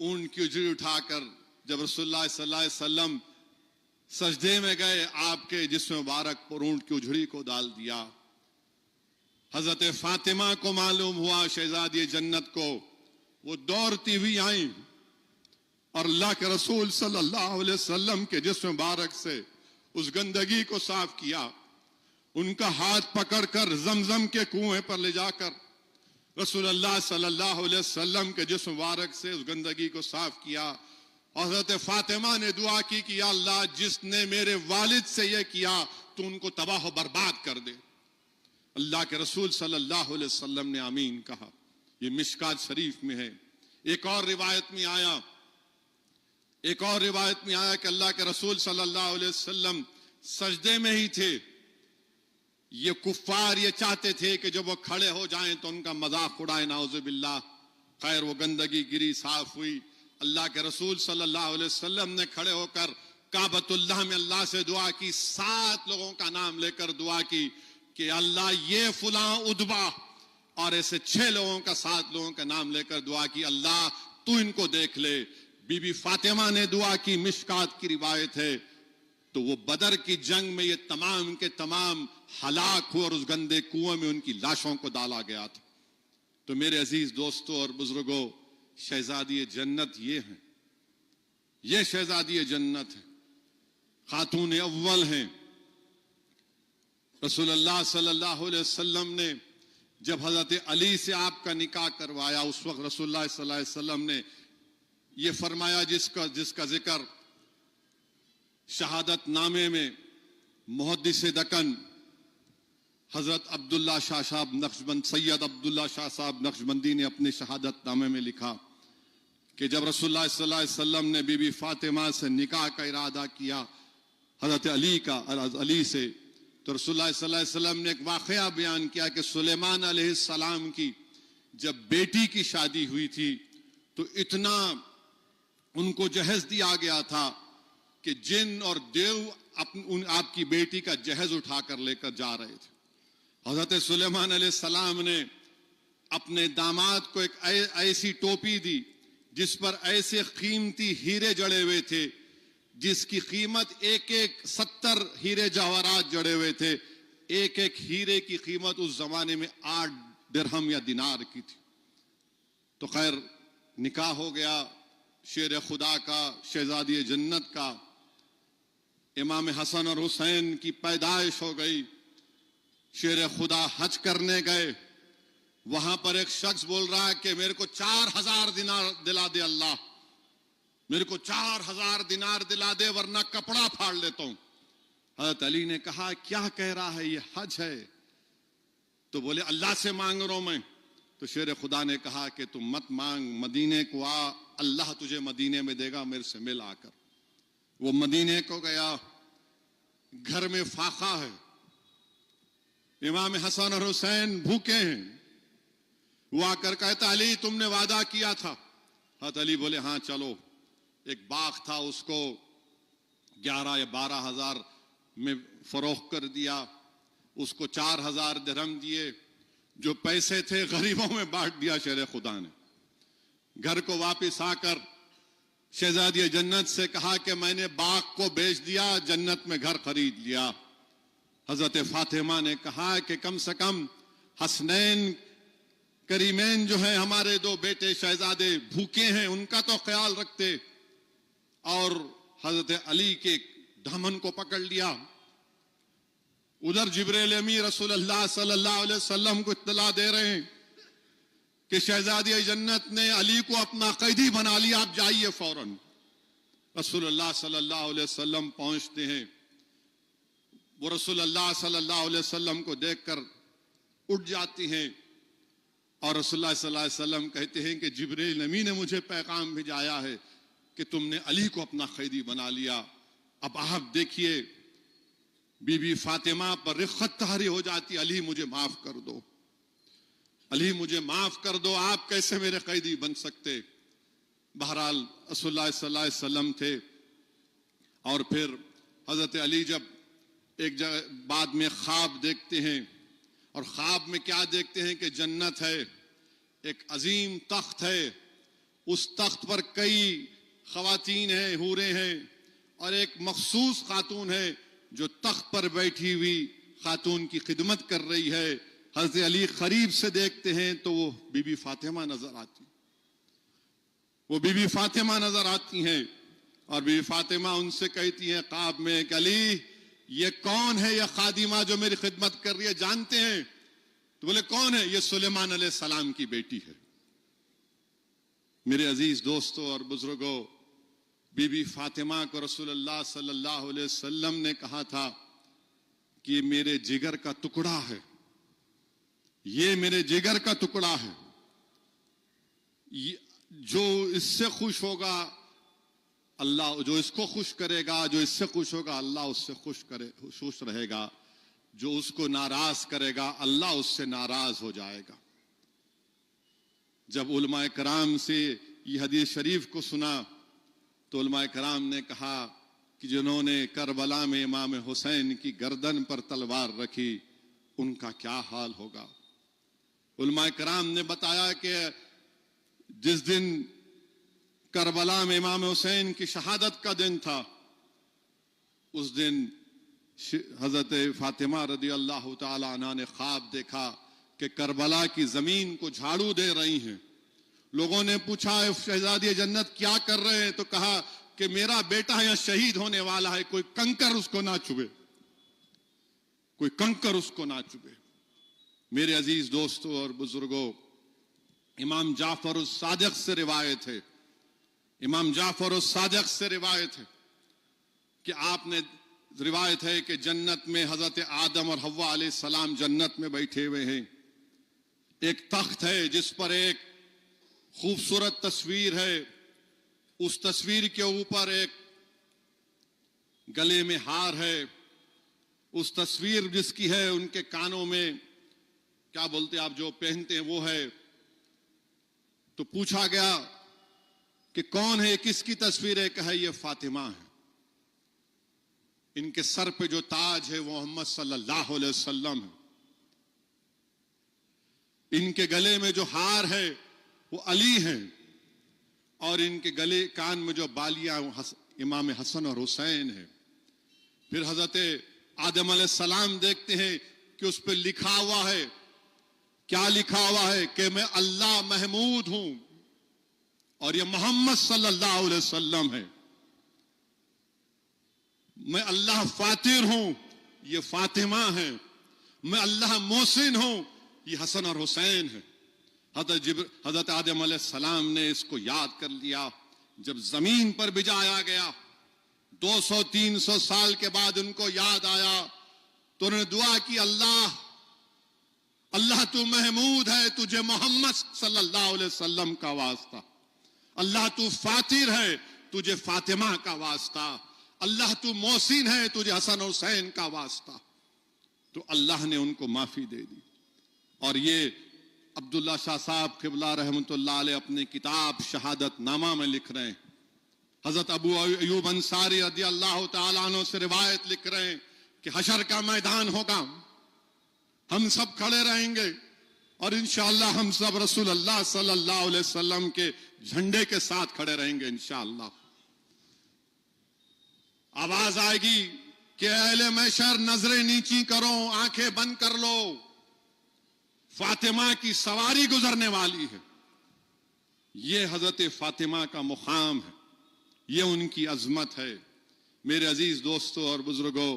ऊंट की उजड़ी उठाकर जब रसूलुल्लाह सल्लल्लाहु अलैहि वसल्लम सजदे में गए, आपके जिस्म मुबारक पर ऊंट की उजड़ी को डाल दिया। हजरत फातिमा को मालूम हुआ, शहजादी जन्नत को, वो दौड़ती हुई आई और अल्लाह के रसूल सल्लल्लाहु अलैहि वसल्लम के जिस्म मुबारक से उस गंदगी को साफ किया। उनका हाथ पकड़कर जमजम के कुएं पर ले जाकर रसूलुल्लाह सल्लल्लाहु अलैहि वसल्लम के जिस्म मुबारक से उस गंदगी को साफ किया। और हज़रत फातिमा ने दुआ की कि या अल्लाह, जिसने मेरे वालिद से यह किया तो उनको तबाह बर्बाद कर दे। अल्लाह के रसूल सल्लल्लाहु अलैहि वसल्लम ने आमीन कहा। ये मिशकात शरीफ में है। एक और रिवायत में आया कि अल्लाह के रसूल सल्लल्लाहु अलैहि वसल्लम सजदे में ही थे। ये कुफ्फार ये चाहते थे कि जब वो खड़े हो जाएं तो उनका मजाक उड़ाए, नाउज़ुबिल्लाह। खैर वो गंदगी गिरी, साफ हुई। अल्लाह के रसूल सल्लल्लाहु अलैहि वसल्लम ने खड़े होकर काबतुल्लाह में अल्लाह से दुआ की, 7 लोगों का नाम लेकर दुआ की कि अल्लाह ये फुलां उदबा, और ऐसे 6 लोगों का, 7 लोगों का नाम लेकर दुआ की, अल्लाह तू इनको देख ले। बीबी फातिमा ने दुआ की, मिशकात की रिवायत है। तो वो बदर की जंग में ये तमाम के तमाम हलाक हुए और उस गंदे कुएं में उनकी लाशों को डाला गया था। तो मेरे अजीज दोस्तों और बुजुर्गों, शहजादी जन्नत ये हैं, ये शहजादी जन्नत है, खातून अव्वल हैं। रसूलुल्लाह सल्लल्लाहु अलैहि वसल्लम ने जब हजरत अली से आपका निकाह करवाया, उस वक्त रसूलुल्लाह सल्लल्लाहु अलैहि वसल्लम ने ये फरमाया जिसका जिक्र शहादत नामे में मुहद्दिस दकन हजरत अब्दुल्ला शाह साहब नक्शबंद, सैयद अब्दुल्ला शाह साहब नक्शबंदी ने अपने शहादत नामे में लिखा कि जब रसूलुल्लाह सल्लल्लाहु अलैहि वसल्लम ने बीबी फातिमा से निकाह का इरादा किया हजरत अली से, तो रसूलुल्लाह सल्लल्लाहु अलैहि वसल्लम ने एक वाकया बयान किया कि सुलेमान अलैहिस्सलाम की जब बेटी की शादी हुई थी तो इतना उनको जहेज दिया गया था कि जिन और देव आपकी बेटी का जहेज उठाकर लेकर जा रहे थे। हजरत सुलेमान अलैहिस्सलाम ने अपने दामाद को एक ऐसी टोपी दी जिस पर ऐसे कीमती हीरे जड़े हुए थे, जिसकी कीमत एक 70 हीरे जवाहरात जड़े हुए थे। एक हीरे की कीमत उस जमाने में 8 दिरहम या दिनार की थी। तो खैर निकाह हो गया शेर खुदा का, शहजादी जन्नत का। इमाम हसन और हुसैन की पैदाइश हो गई। शेर खुदा हज करने गए, वहां पर एक शख्स बोल रहा है कि मेरे को 4000 दिनार दिला दे अल्लाह, मेरे को 4000 दिनार दिला दे वरना कपड़ा फाड़ लेता हूं। हज़रत अली ने कहा क्या कह रहा है, ये हज है। तो बोले अल्लाह से मांग रहा हूं मैं। तो शेर खुदा ने कहा कि तुम मत मांग, मदीने को आ, अल्लाह तुझे मदीने में देगा, मेरे से मिल आकर। वो मदीने को गया, घर में फाका है, इमाम हसन और हुसैन भूखे हैं। वो आकर कहता अली तुमने वादा किया था। हज़रत अली बोले हाँ चलो। एक बाग था, उसको 11 या 12 हजार में फरोख्त कर दिया, उसको 4000 दिरहम दिए, जो पैसे थे गरीबों में बांट दिया शेर खुदा ने। घर को वापस आकर शहजादी जन्नत से कहा कि मैंने बाग को बेच दिया, जन्नत में घर खरीद लिया। हजरत फातिमा ने कहा कि कम से कम हसनैन करीमैन जो है हमारे 2 बेटे शहजादे भूखे हैं, उनका तो ख्याल रखते। और हजरत अली के दामन को पकड़ लिया। उधर जिब्रील अमीन रसूलुल्लाह सल्लल्लाहु अलैहि वसल्लम को इत्तला दे रहे हैं कि शहजादी जन्नत ने अली को अपना कैदी बना लिया, आप जाइए फौरन। रसूलुल्लाह सल्लल्लाहु अलैहि वसल्लम पहुंचते हैं। वो रसूलुल्लाह सल्लल्लाहु अलैहि वसल्लम को देखकर उठ जाती हैं और रसूलुल्लाह सल्लल्लाहु अलैहि वसल्लम कहते हैं कि जिब्रील अमीन ने मुझे पैगाम भिजाया है कि तुमने अली को अपना कैदी बना लिया। अब आप देखिए बीबी फातिमा पर रिख्खत तारी हो जाती, अली मुझे माफ कर दो, अली मुझे माफ कर दो, आप कैसे मेरे कैदी बन सकते। बहरहाल रसूलुल्लाह सल्लल्लाहु अलैहि वसल्लम थे। और फिर हजरत अली जब एक जगह बाद में ख्वाब देखते हैं, और ख्वाब में क्या देखते हैं कि जन्नत है, एक अजीम तख्त है, उस तख्त पर कई खवातीन हैं, हूरें हैं, और एक मखसूस खातून है जो तख्त पर बैठी हुई खातून की खिदमत कर रही है। हज़रत अली करीब से देखते हैं तो वो बीबी फातिमा नजर आती, वो बीबी फातिमा नजर आती हैं। और बीबी फातिमा उनसे कहती हैं ख्वाब में कि अली ये कौन है, ये खादिमा जो मेरी खिदमत कर रही है, जानते हैं? तो बोले कौन है? ये सुलेमान अलैहिस्सलाम की बेटी है। मेरे अजीज दोस्तों और बुजुर्गों, बीबी फातिमा को रसूलुल्लाह सल्लल्लाहु अलैहि वसल्लम ने कहा था कि मेरे जिगर का टुकड़ा है, ये मेरे जिगर का टुकड़ा है, जो इससे खुश होगा अल्लाह, जो इसको खुश करेगा, जो इससे खुश होगा अल्लाह उससे खुश रहेगा, जो उसको नाराज करेगा अल्लाह उससे नाराज हो जाएगा। जब उलमाए कराम से ये हदीस शरीफ को सुना तो उलमाए कराम ने कहा कि जिन्होंने करबला में इमाम हुसैन की गर्दन पर तलवार रखी उनका क्या हाल होगा। उलमाए कराम ने बताया कि जिस दिन करबला में इमाम हुसैन की शहादत का दिन था, उस दिन हजरत फातिमा रदी अल्लाह ताला अन्हा ने ख्वाब देखा कि करबला की जमीन को झाड़ू दे रही हैं। लोगों ने पूछा शहजादी जन्नत क्या कर रहे हैं? तो कहा कि मेरा बेटा यहां शहीद होने वाला है, कोई कंकर उसको ना चुभे, कोई कंकर उसको ना चुभे। मेरे अजीज दोस्तों और बुजुर्गों, इमाम जाफर उस सादिक से रिवायत है, इमाम जाफर उस सादिक से रिवायत है कि आपने रिवायत है कि जन्नत में हजरत आदम और हव्वा अलैहिस्सलाम जन्नत में बैठे हुए हैं। एक तख्त है जिस पर एक खूबसूरत तस्वीर है, उस तस्वीर के ऊपर एक गले में हार है, उस तस्वीर जिसकी है उनके कानों में क्या बोलते आप जो पहनते हैं वो है, तो पूछा गया कि कौन है, किसकी तस्वीर है? कहा ये फातिमा है। इनके सर पे जो ताज है वो मोहम्मद सल्लल्लाहु अलैहि वसल्लम है। इनके गले में जो हार है वो अली है, और इनके गले कान में जो बालियां इमाम हसन और हुसैन है। फिर हजरत आदम अलैहिस्सलाम देखते हैं कि उस पर लिखा हुआ है, क्या लिखा हुआ है? कि मैं अल्लाह महमूद हूं और ये मोहम्मद सल्लल्लाहु अलैहि वसल्लम है। मैं अल्लाह फातिर हूं, ये फातिमा है। मैं अल्लाह मोहसिन हूं, ये हसन और हुसैन है। हजरत आदम अलैहिस्सलाम ने इसको याद कर लिया। जब जमीन पर बिजाया गया 200-300 साल के बाद उनको याद आया तो उन्होंने दुआ की, अल्लाह अल्लाह तू महमूद है, तुझे मोहम्मद सल्लल्लाहु अलैहि वसल्लम का वास्ता। अल्लाह तू फातिर है, तुझे फातिमा का वास्ता। अल्लाह तू मोहसिन है, तुझे हसन हुसैन का वास्ता। तो अल्लाह ने उनको माफी दे दी। और ये अब्दुल्ला शाह साहब क़िबला रहमतुल्लाह अलैह अपनी किताब शहादत नामा में लिख रहे हैं। हजरत अबू अयूब अंसारी रज़ियल्लाहु ताला अन्हु से रिवायत लिख रहे हैं कि हशर का मैदान होगा, हम सब खड़े रहेंगे और इंशाअल्लाह हम सब रसूल अल्लाह सल्लल्लाहु अलैहि वसल्लम के झंडे के साथ खड़े रहेंगे इंशाअल्लाह। आवाज आएगी कि अहले महशर नजरें नीची करो, आंखें बंद कर लो, फातिमा की सवारी गुजरने वाली है। ये हजरत फातिमा का मुकाम है, ये उनकी अजमत है। मेरे अजीज दोस्तों और बुजुर्गों,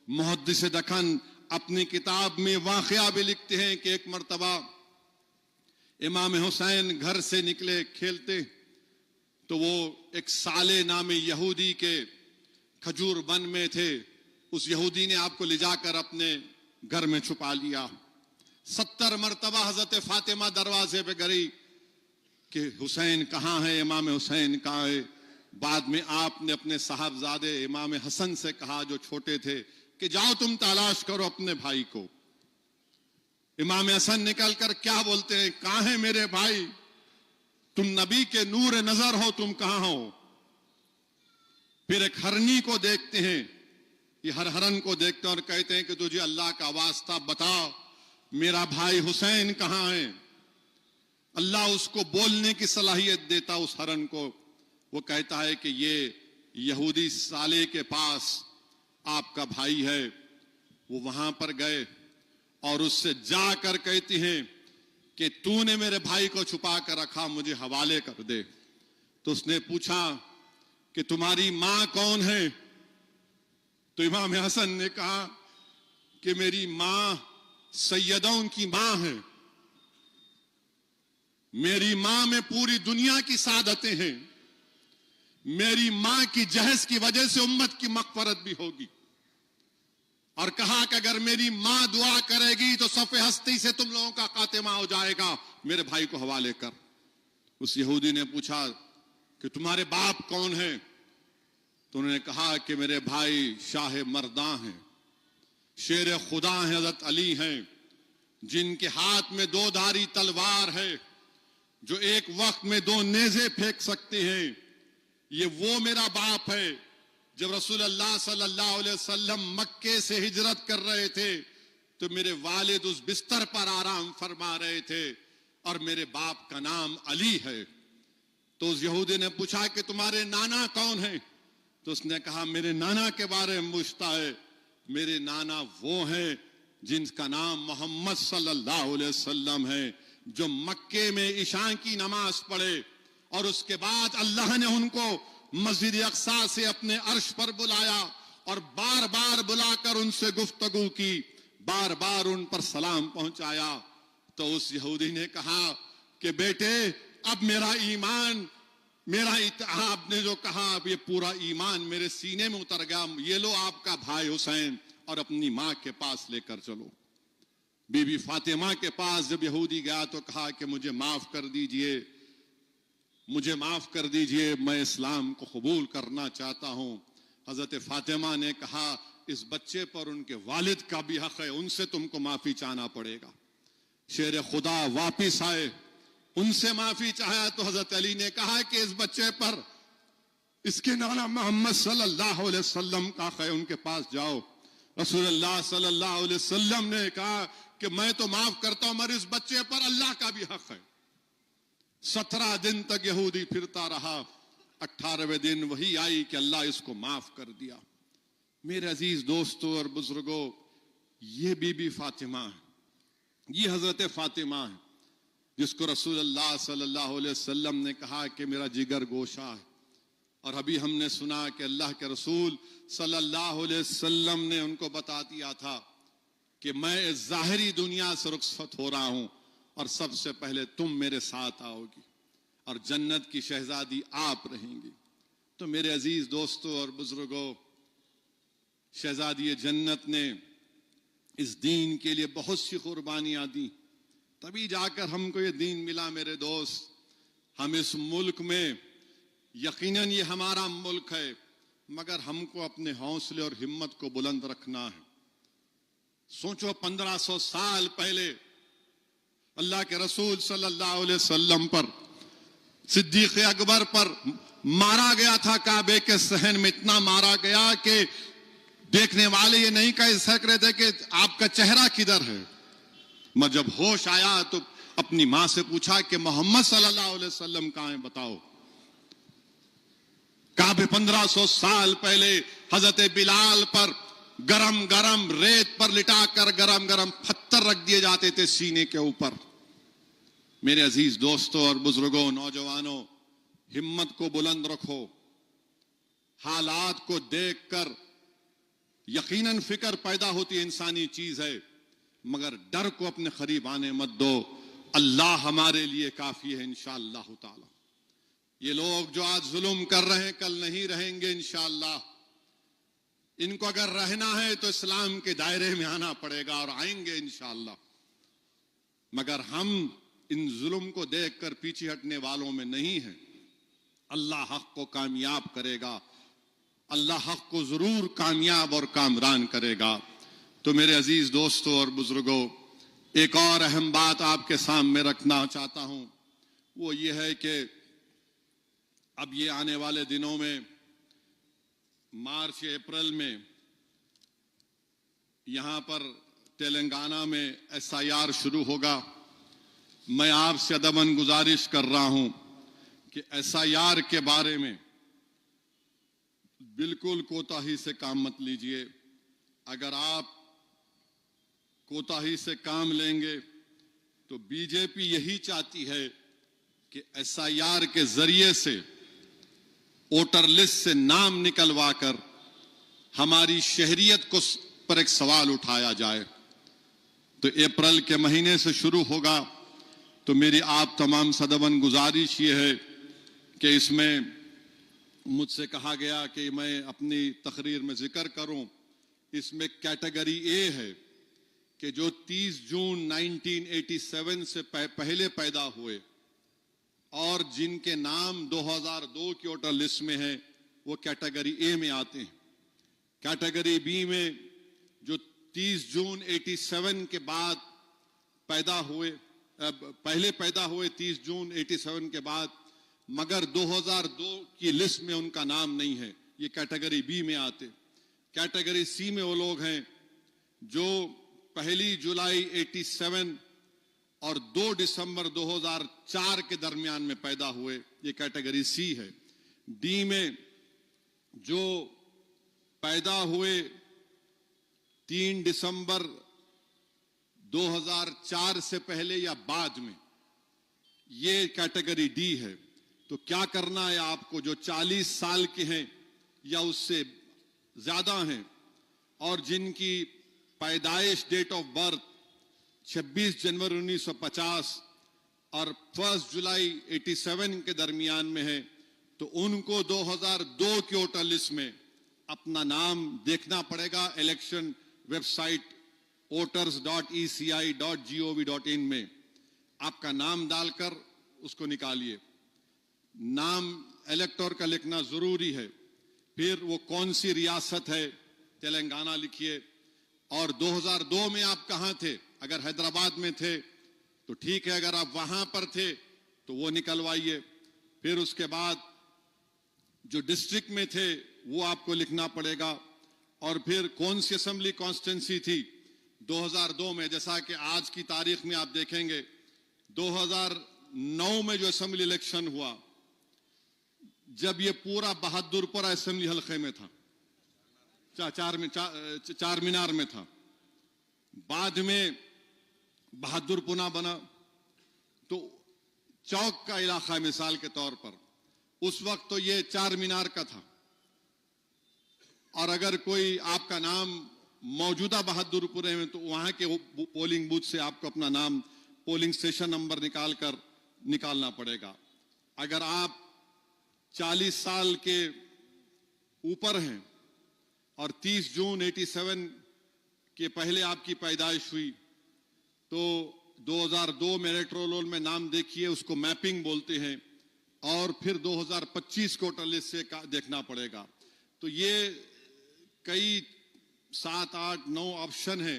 मुहद्दिस दखन अपनी किताब में वाकया भी लिखते हैं कि एक मर्तबा इमाम हुसैन घर से निकले खेलते, तो वो एक साले नामे यहूदी के खजूर वन में थे। उस यहूदी ने आपको ले जाकर अपने घर में छुपा लिया। 70 मर्तबा हजरत फातिमा दरवाजे पे गई कि हुसैन कहाँ है, इमाम हुसैन कहाँ है। बाद में आपने अपने साहबजादे इमाम हसन से कहा जो छोटे थे कि जाओ तुम तलाश करो अपने भाई को। इमाम हसन निकल कर क्या बोलते हैं, कहाँ है मेरे भाई? तुम नबी के नूर नजर हो, तुम कहाँ हो? फिर एक हरनी को देखते हैं, ये हरन को देखते हैं और कहते हैं कि तुझे अल्लाह का वास्ता बता, मेरा भाई हुसैन कहाँ है? अल्लाह उसको बोलने की सलाहियत देता उस हरन को। वो कहता है कि ये यहूदी साले के पास आपका भाई है। वो वहां पर गए और उससे जाकर कहती हैं कि तूने मेरे भाई को छुपा कर रखा, मुझे हवाले कर दे। तो उसने पूछा कि तुम्हारी मां कौन है? तो इमाम हसन ने कहा कि मेरी मां सैयदों की मां है, मेरी मां में पूरी दुनिया की सादतें हैं, मेरी मां की जहज की वजह से उम्मत की मग़फ़िरत भी होगी। और कहा कि अगर मेरी मां दुआ करेगी तो सफ़े हस्ती से तुम लोगों का खात्मा हो जाएगा, मेरे भाई को हवाले कर। उस यहूदी ने पूछा कि तुम्हारे बाप कौन है? तो उन्होंने कहा कि मेरे भाई शाह मर्दा हैं, शेर खुदा हैं, हज़रत अली हैं, जिनके हाथ में 2 धारी तलवार है, जो एक वक्त में 2 नेज़े फेंक सकते हैं। ये वो मेरा बाप है। जब रसूलुल्लाह सल्लल्लाहु अलैहि वसल्लम मक्के से हिजरत कर रहे थे तो मेरे वालिद उस बिस्तर पर आराम फरमा रहे थे और मेरे बाप का नाम अली है। तो उस यहूदी ने पूछा कि तुम्हारे नाना कौन है? तो उसने कहा मेरे नाना के बारे में पूछता है, मेरे नाना वो हैं जिनका नाम मोहम्मद सल्लल्लाहु अलैहि वसल्लम है, जो मक्के में इशा की नमाज पढ़े और उसके बाद अल्लाह ने उनको मस्जिद अक्सा से अपने अर्श पर बुलाया और बार बार बुलाकर उनसे गुफ्तगू की, बार बार उन पर सलाम पहुंचाया। तो उस यहूदी ने कहा कि बेटे अब मेरा ईमान, आपने जो कहा अब ये पूरा ईमान मेरे सीने में उतर गया। ये लो आपका भाई हुसैन और अपनी मां के पास लेकर चलो। बीबी फातिमा के पास जब यहूदी गया तो कहा कि मुझे माफ कर दीजिए, मुझे माफ कर दीजिए, मैं इस्लाम को कबूल करना चाहता हूं। हजरत फातिमा ने कहा इस बच्चे पर उनके वालिद का भी हक है, उनसे तुमको माफी चाहना पड़ेगा। शेर खुदा वापिस आए, उनसे माफी चाहा तो हजरत अली ने कहा कि इस बच्चे पर इसके नाना मोहम्मद सल्लल्लाहु अलैहि वसल्लम का है, उनके पास जाओ। रसूलुल्लाह सल्लल्लाहु अलैहि वसल्लम ने कहा कि मैं तो माफ करता हूं मगर इस बच्चे पर अल्लाह का भी हक है। 17 दिन तक यहूदी फिरता रहा, 18वें दिन वही आई कि अल्लाह इसको माफ कर दिया। मेरे अजीज दोस्तों और बुजुर्गों, ये बीबी फातिमा है, ये हजरत फातिमा है जिसको रसूलुल्लाह सल्लल्लाहु अलैहि वसल्लम ने कहा कि मेरा जिगर गोशा है। और अभी हमने सुना कि अल्लाह के रसूल सल्लल्लाहु अलैहि वसल्लम ने उनको बता दिया था कि मैं इस ज़ाहिरी दुनिया से रुखसत हो रहा हूं और सबसे पहले तुम मेरे साथ आओगी और जन्नत की शहजादी आप रहेंगी। तो मेरे अजीज दोस्तों और बुजुर्गों, शहजादी जन्नत ने इस दीन के लिए बहुत सी कुर्बानियां दी, तभी जाकर हमको ये दीन मिला। मेरे दोस्त, हम इस मुल्क में, यकीनन ये हमारा मुल्क है, मगर हमको अपने हौसले और हिम्मत को बुलंद रखना है। सोचो 1500 साल पहले अल्लाह के रसूल सल्लल्लाहु अलैहि वसल्लम पर, सिद्दीक अकबर पर मारा गया था। काबे के सहन में इतना मारा गया कि देखने वाले ये नहीं कह सक रहे थे कि आपका चेहरा किधर है। मैं जब होश आया तो अपनी मां से पूछा कि मोहम्मद सल्लल्लाहु अलैहि वसल्लम कहां है, बताओ। काबे 1500 साल पहले हजरत बिलाल पर गरम गरम रेत पर लिटाकर गरम गरम पत्थर रख दिए जाते थे सीने के ऊपर। मेरे अजीज दोस्तों और बुजुर्गों, नौजवानों, हिम्मत को बुलंद रखो। हालात को देखकर यकीनन फिक्र पैदा होती है, इंसानी चीज है, मगर डर को अपने करीब आने मत दो। अल्लाह हमारे लिए काफी है इंशाअल्लाह ताला। ये लोग जो आज जुल्म कर रहे हैं कल नहीं रहेंगे इंशाअल्लाह। इनको अगर रहना है तो इस्लाम के दायरे में आना पड़ेगा और आएंगे इंशाअल्लाह। मगर हम इन जुल्म को देखकर पीछे हटने वालों में नहीं है। अल्लाह हक को कामयाब करेगा, अल्लाह हक को जरूर कामयाब और कामरान करेगा। तो मेरे अजीज दोस्तों और बुजुर्गों, एक और अहम बात आपके सामने रखना चाहता हूं, वो ये है कि अब ये आने वाले दिनों में मार्च अप्रैल में यहां पर तेलंगाना में SIR शुरू होगा। मैं आपसे अदबन गुजारिश कर रहा हूं कि SIR के बारे में बिल्कुल कोताही से काम मत लीजिए। अगर आप कोताही से काम लेंगे तो बीजेपी यही चाहती है कि SIR के जरिए से वोटर लिस्ट से नाम निकलवाकर हमारी शहरियत को पर एक सवाल उठाया जाए। तो अप्रैल के महीने से शुरू होगा। तो मेरी आप तमाम सदबन गुजारिश ये है कि इसमें मुझसे कहा गया कि मैं अपनी तकरीर में जिक्र करूं, इसमें कैटेगरी ए है कि जो 30 जून 1987 से पहले पैदा हुए और जिनके नाम 2002 की वोटर लिस्ट में है, वो कैटेगरी ए में आते हैं। कैटेगरी बी में जो 30 जून 87 के बाद पैदा हुए, पहले पैदा हुए 30 जून 87 के बाद, मगर 2002 की लिस्ट में उनका नाम नहीं है, ये कैटेगरी बी में आते। कैटेगरी सी में वो लोग हैं जो 1 जुलाई 87 और 2 दिसंबर 2004 के दरमियान में पैदा हुए, ये कैटेगरी सी है। डी में जो पैदा हुए 3 दिसंबर 2004 से पहले या बाद में, ये कैटेगरी डी है। तो क्या करना है आपको, जो 40 साल के हैं या उससे ज्यादा हैं और जिनकी पैदाइश डेट ऑफ बर्थ 26 जनवरी 1950 और 1 जुलाई 87 के दरमियान में है, तो उनको 2002 की वोटर लिस्ट में अपना नाम देखना पड़ेगा। इलेक्शन वेबसाइट voters.eci.gov.in में आपका नाम डालकर उसको निकालिए। नाम इलेक्टर का लिखना जरूरी है। फिर वो कौन सी रियासत है, तेलंगाना लिखिए। और 2002 में आप कहां थे? अगर हैदराबाद में थे तो ठीक है, अगर आप वहां पर थे तो वो निकलवाइए। फिर उसके बाद जो डिस्ट्रिक्ट में थे वो आपको लिखना पड़ेगा। और फिर कौन सी असेंबली कॉन्स्टिट्यूंसी थी 2002 में, जैसा कि आज की तारीख में आप देखेंगे 2009 में जो असेंबली इलेक्शन हुआ, जब ये पूरा बहादुरपुरा असेंबली हल्के में था, चार मीनार में था, बाद में बहादुरपुरा बना, तो चौक का इलाका मिसाल के तौर पर, उस वक्त तो ये चार मीनार का था। और अगर कोई आपका नाम मौजूदा बहादुरपुरे में, तो वहां के पोलिंग बूथ से आपको अपना नाम, पोलिंग स्टेशन नंबर निकालना पड़ेगा। अगर आप 40 साल के ऊपर हैं और 30 जून 87 के पहले आपकी पैदाइश हुई, तो 2002 में इलेक्टोरल रोल में नाम देखिए, उसको मैपिंग बोलते हैं। और फिर 2025 को वोटर लिस्ट से देखना पड़ेगा। तो ये कई 7, 8, 9 ऑप्शन है।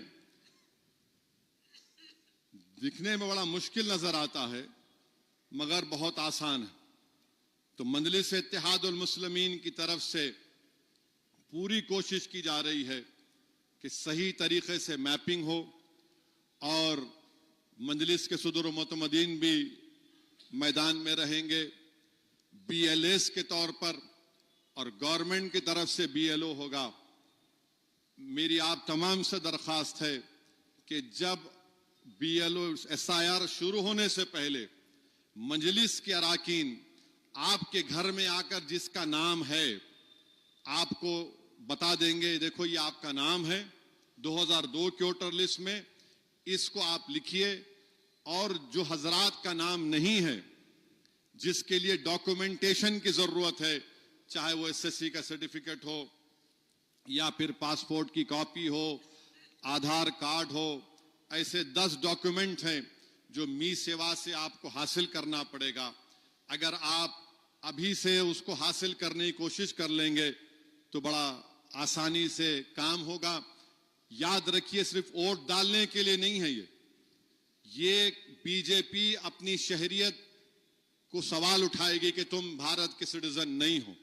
दिखने में बड़ा मुश्किल नजर आता है मगर बहुत आसान है। तो मजलिस इत्तेहादुल मुस्लिमीन की तरफ से पूरी कोशिश की जा रही है कि सही तरीके से मैपिंग हो, और मजलिस के सदर मुतमदीन भी मैदान में रहेंगे BLAs के तौर पर, और गवर्नमेंट की तरफ से BLO होगा। मेरी आप तमाम से दरख्वास्त है कि जब BLO SIR शुरू होने से पहले मजलिस के अराकीन आपके घर में आकर जिसका नाम है आपको बता देंगे, देखो ये आपका नाम है 2002 के वोटर लिस्ट में, इसको आप लिखिए। और जो हजरात का नाम नहीं है, जिसके लिए डॉक्यूमेंटेशन की जरूरत है, चाहे वो SSC का सर्टिफिकेट हो या फिर पासपोर्ट की कॉपी हो, आधार कार्ड हो, ऐसे 10 डॉक्यूमेंट हैं जो मी सेवा से आपको हासिल करना पड़ेगा। अगर आप अभी से उसको हासिल करने की कोशिश कर लेंगे तो बड़ा आसानी से काम होगा। याद रखिए, सिर्फ वोट डालने के लिए नहीं है ये बीजेपी अपनी शहरियत को सवाल उठाएगी कि तुम भारत के सिटीजन नहीं हो।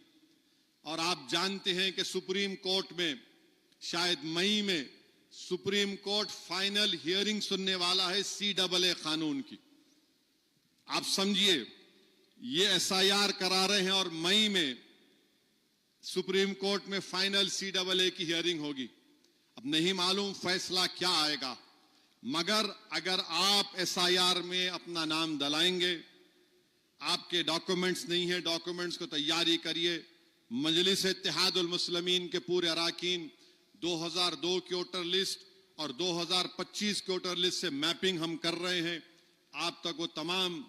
और आप जानते हैं कि सुप्रीम कोर्ट में शायद मई में सुप्रीम कोर्ट फाइनल हियरिंग सुनने वाला है CAA कानून की। आप समझिए, ये SIR करा रहे हैं और मई में सुप्रीम कोर्ट में फाइनल CAA की हियरिंग होगी। अब नहीं मालूम फैसला क्या आएगा, मगर अगर आप SIR में अपना नाम डलाएंगे, आपके डॉक्यूमेंट्स नहीं है, डॉक्यूमेंट्स को तैयारी करिए। मजलिस इत्तेहादुल मुस्लिमीन के पूरे अराकीन 2002 की वोटर लिस्ट और 2025 की वोटर लिस्ट से मैपिंग हम कर रहे हैं। आप तक वो तमाम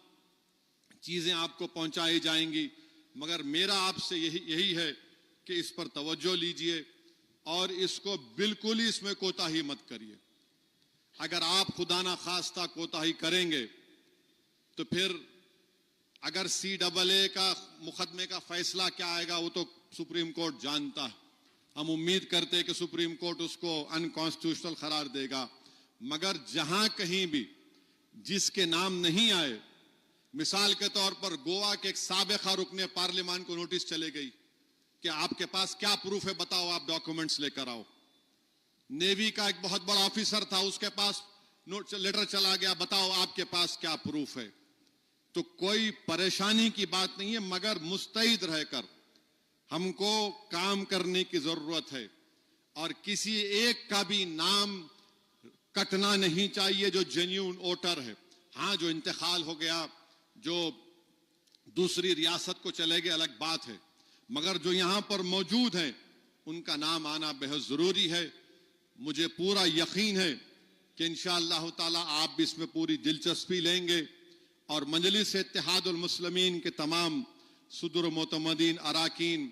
चीजें आपको पहुंचाई जाएंगी, मगर मेरा आपसे यही है कि इस पर तवज्जो लीजिए और इसको बिल्कुल ही इसमें कोताही मत करिए। अगर आप खुदा ना खास्ता कोताही करेंगे तो फिर अगर CAA का मुकदमे का फैसला क्या आएगा वो तो सुप्रीम कोर्ट जानता है। हम उम्मीद करते हैं कि सुप्रीम कोर्ट उसको अनकॉन्स्टिट्यूशनल करार देगा, मगर जहां कहीं भी जिसके नाम नहीं आए, मिसाल के तौर पर गोवा के एक साबिका रुकने पार्लियामान को नोटिस चले गई कि आपके पास क्या प्रूफ है, बताओ, आप डॉक्यूमेंट्स लेकर आओ। नेवी का एक बहुत बड़ा ऑफिसर था, उसके पास लेटर चला गया, बताओ आपके पास क्या प्रूफ है। तो कोई परेशानी की बात नहीं है, मगर मुस्तैद रहकर हमको काम करने की जरूरत है और किसी एक का भी नाम कटना नहीं चाहिए जो जेन्युइन वोटर है। हाँ, जो इंतकाल हो गया, जो दूसरी रियासत को चले गए, अलग बात है, मगर जो यहां पर मौजूद हैं उनका नाम आना बेहद जरूरी है। मुझे पूरा यकीन है कि इंशाअल्लाह ताला आप भी इसमें पूरी दिलचस्पी लेंगे और मजलिस इत्तेहादुल मुस्लिमीन के तमाम सुदुर मोतमदीन अराकीन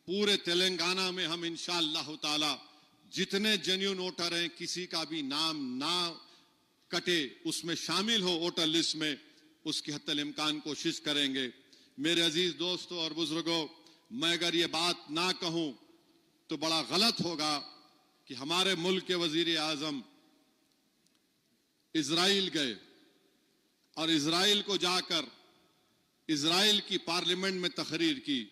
पूरे तेलंगाना में हम इंशाअल्लाह ताला जितने जेन्युइन वोटर हैं, किसी का भी नाम ना कटे, उसमें शामिल हो वोटर लिस्ट में, उसकी हत्तल इम्कान कोशिश करेंगे। मेरे अजीज दोस्तों और बुजुर्गों, मैं अगर ये बात ना कहूं तो बड़ा गलत होगा कि हमारे मुल्क के वजीर आजम इजराइल गए और इजराइल को जाकर इजराइल की पार्लियामेंट में तकरीर की।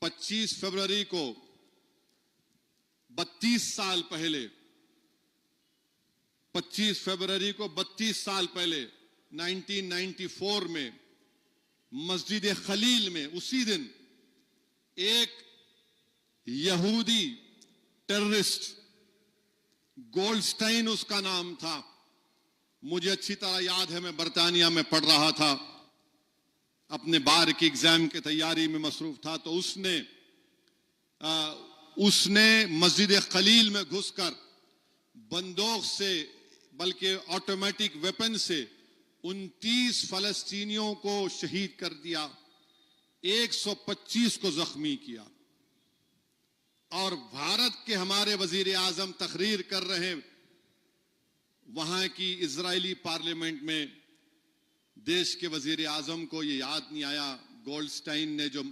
25 फरवरी को 32 साल पहले 25 फरवरी को 32 साल पहले 1994 में मस्जिद खलील में उसी दिन एक यहूदी टेररिस्ट, गोल्डस्टाइन उसका नाम था, मुझे अच्छी तरह याद है, मैं बर्तानिया में पढ़ रहा था, अपने बार की एग्जाम की तैयारी में मसरूफ था, तो उसने मस्जिद खलील में घुसकर बंदूक से, बल्कि ऑटोमेटिक वेपन से 29 फलस्तीनियों को शहीद कर दिया, 125 को जख्मी किया। और भारत के हमारे वजीर आजम तकरीर कर रहे हैं वहां की इजरायली पार्लियामेंट में। देश के वजीर आजम को ये याद नहीं आया गोल्डस्टाइन ने जो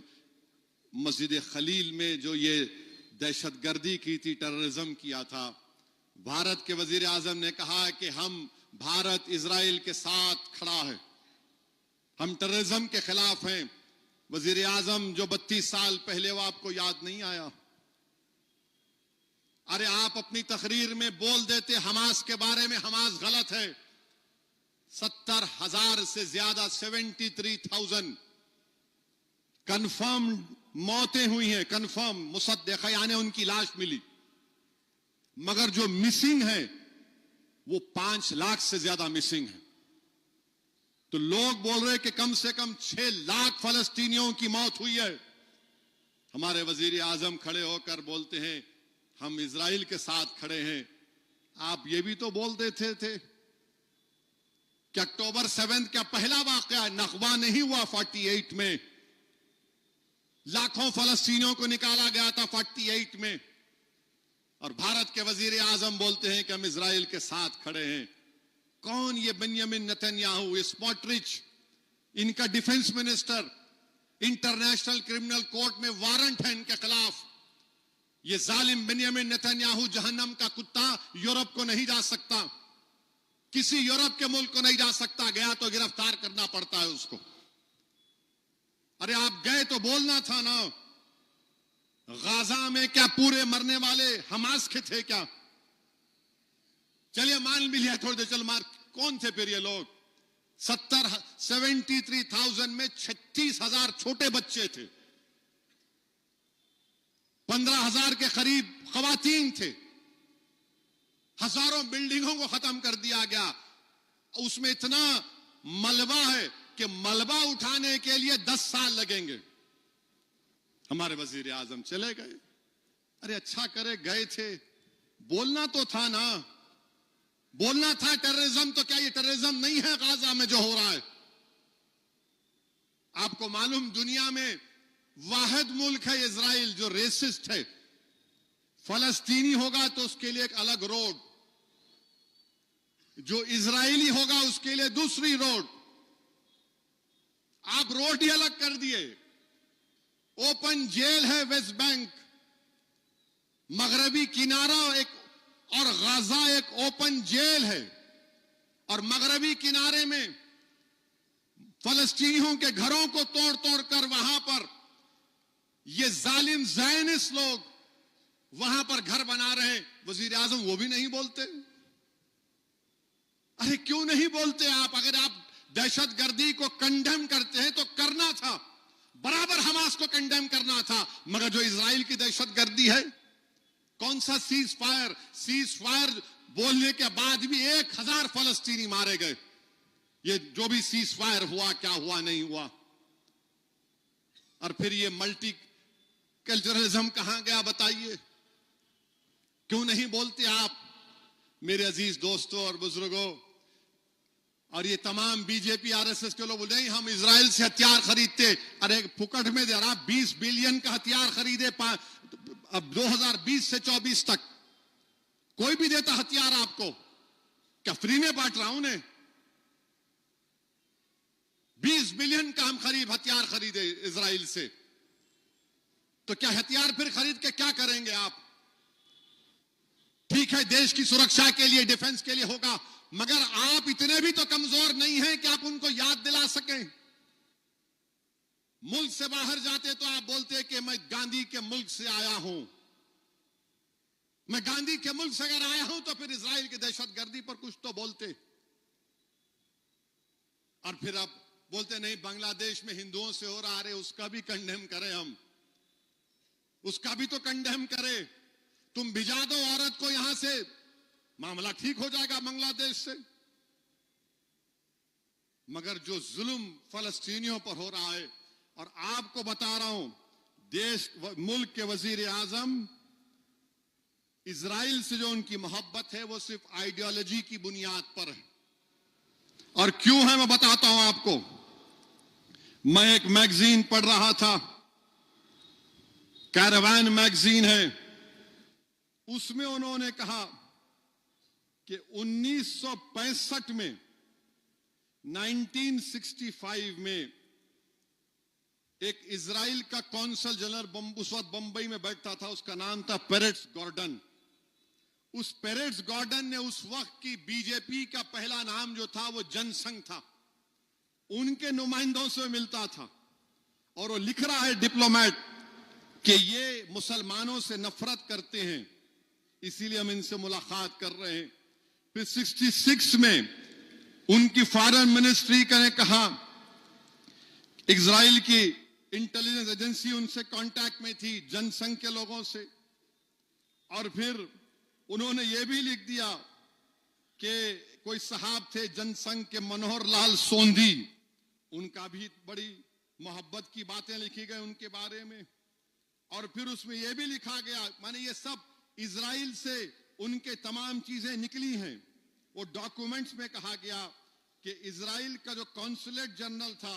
मस्जिद खलील में जो ये दहशतगर्दी की थी, टेररिज्म किया था। भारत के वजीर आजम ने कहा कि हम, भारत इजराइल के साथ खड़ा है, हम टेररिज्म के खिलाफ हैं। वजीर आजम जो 32 साल पहले, वो आपको याद नहीं आया? अरे आप अपनी तकरीर में बोल देते हमास के बारे में, हमास गलत है। 70,000 से ज्यादा 73,000 कंफर्म मौतें हुई हैं, कंफर्म मुसद्दक़ा, यानी उनकी लाश मिली, मगर जो मिसिंग है वो 5 लाख से ज्यादा मिसिंग है। तो लोग बोल रहे कि कम से कम 6 लाख फलस्तीनियों की मौत हुई है। हमारे वजीर आजम खड़े होकर बोलते हैं हम इजराइल के साथ खड़े हैं। आप ये भी तो बोल देते थे कि अक्टूबर 7 का पहला वाकया नखबा नहीं हुआ 48 में, लाखों फलस्तीनियों को निकाला गया था 48 में, और भारत के वजीर आजम बोलते हैं कि हम इजराइल के साथ खड़े हैं। कौन ये बेंजामिन नेतन्याहू, स्मोट्रिच, इनका defence minister, international criminal court में वारंट है इनके खिलाफ। ये जालिम बेंजामिन नेतन्याहू जहन्नम का कुत्ता यूरोप को नहीं जा सकता, किसी यूरोप के मुल्क को नहीं जा सकता, गया तो गिरफ्तार करना पड़ता है उसको। अरे आप गए तो बोलना था ना। गाजा में क्या पूरे मरने वाले हमास के थे क्या? चलिए मान भी लिया, थोड़ी देर चल मार, कौन थे फिर ये लोग? 73,000 में 36,000 छोटे बच्चे थे, 15,000 के करीब खवातीन थे, हजारों बिल्डिंगों को खत्म कर दिया गया। उसमें इतना मलबा है कि मलबा उठाने के लिए 10 साल लगेंगे। हमारे वजीर आजम चले गए। अरे अच्छा करे गए थे, बोलना तो था ना, बोलना था टेररिज्म। तो क्या ये टेररिज्म नहीं है गाजा में जो हो रहा है? आपको मालूम दुनिया में वाहिद मुल्क है इजराइल जो रेसिस्ट है। फलस्तीनी होगा तो उसके लिए एक अलग रोड, जो इजरायली होगा उसके लिए दूसरी रोड। आप रोड ही अलग कर दिए। ओपन जेल है वेस्ट बैंक, मगरबी किनारा एक, और गाजा एक ओपन जेल है, और मगरबी किनारे में फलस्तीनियों के घरों को तोड़ तोड़ कर वहां पर ये जालिम ज़ायनिस्ट लोग वहां पर घर बना रहे हैं। वजीर आजम वो भी नहीं बोलते। अरे क्यों नहीं बोलते आप? अगर आप दहशतगर्दी को कंडेम करते हैं तो करना था, बराबर हमास को कंडेम करना था। मगर जो इजराइल की दहशतगर्दी है, कौन सा सीज फायर बोलने के बाद भी 1,000 फलस्तीनी मारे गए। ये जो भी सीज फायर हुआ, क्या हुआ नहीं हुआ। और फिर ये मल्टी कल्चरलिज्म कहां गया बताइए? क्यों नहीं बोलते आप मेरे अजीज दोस्तों और बुजुर्गों? और ये तमाम बीजेपी आरएसएस के लोग बोल रहे हैं हम इजराइल से हथियार खरीदते। अरे फुकट में दे रहा, 20 बिलियन का हथियार खरीदे अब 2020 से 24 तक। कोई भी देता हथियार आपको, क्या फ्री में बांट रहा हूं ने? 20 बिलियन का हम हथियार खरीदे इजराइल से, तो क्या हथियार फिर खरीद के क्या करेंगे आप? ठीक है देश की सुरक्षा के लिए, डिफेंस के लिए होगा, मगर आप इतने भी तो कमजोर नहीं हैं कि आप उनको याद दिला सकें। मुल्क से बाहर जाते तो आप बोलते कि मैं गांधी के मुल्क से आया हूं। मैं गांधी के मुल्क से अगर आया हूं तो फिर इजराइल की दहशतगर्दी पर कुछ तो बोलते। और फिर आप बोलते नहीं बांग्लादेश में हिंदुओं से हो रहा है, उसका भी कंडेम करें हम, उसका भी तो कंडेम करें। तुम भिजा दो औरत को यहां से, मामला ठीक हो जाएगा बांग्लादेश से। मगर जो जुल्म फलस्तीनियों पर हो रहा है, और आपको बता रहा हूं देश मुल्क के वजीर आजम इजराइल से जो उनकी मोहब्बत है वो सिर्फ आइडियोलॉजी की बुनियाद पर है। और क्यों है मैं बताता हूं आपको। मैं एक मैगजीन पढ़ रहा था, कैरावान मैगजीन है, उसमें उन्होंने कहा कि 1965 में 1965 में एक इजराइल का कौंसल जनरल उस वक्त बंबई में बैठता था, उसका नाम था पेरेट्स गॉर्डन। उस पेरेट्स गॉर्डन ने उस वक्त की बीजेपी का पहला नाम जो था वो जनसंघ था, उनके नुमाइंदों से मिलता था। और वो लिख रहा है डिप्लोमेट कि ये मुसलमानों से नफरत करते हैं, इसीलिए हम इनसे मुलाकात कर रहे हैं। फिर 66 में उनकी फॉरेन मिनिस्ट्री ने कहा, इजराइल की इंटेलिजेंस एजेंसी उनसे कांटेक्ट में थी, जनसंघ के लोगों से। और फिर उन्होंने ये भी लिख दिया कि कोई साहब थे जनसंघ के मनोहर लाल सोंधी, उनका भी बड़ी मोहब्बत की बातें लिखी गई उनके बारे में। और फिर उसमें यह भी लिखा गया, माने ये सब इजराइल से उनके तमाम चीजें निकली हैं। वो डॉक्यूमेंट्स में कहा गया कि इजराइल का जो कॉन्सुलेट जनरल था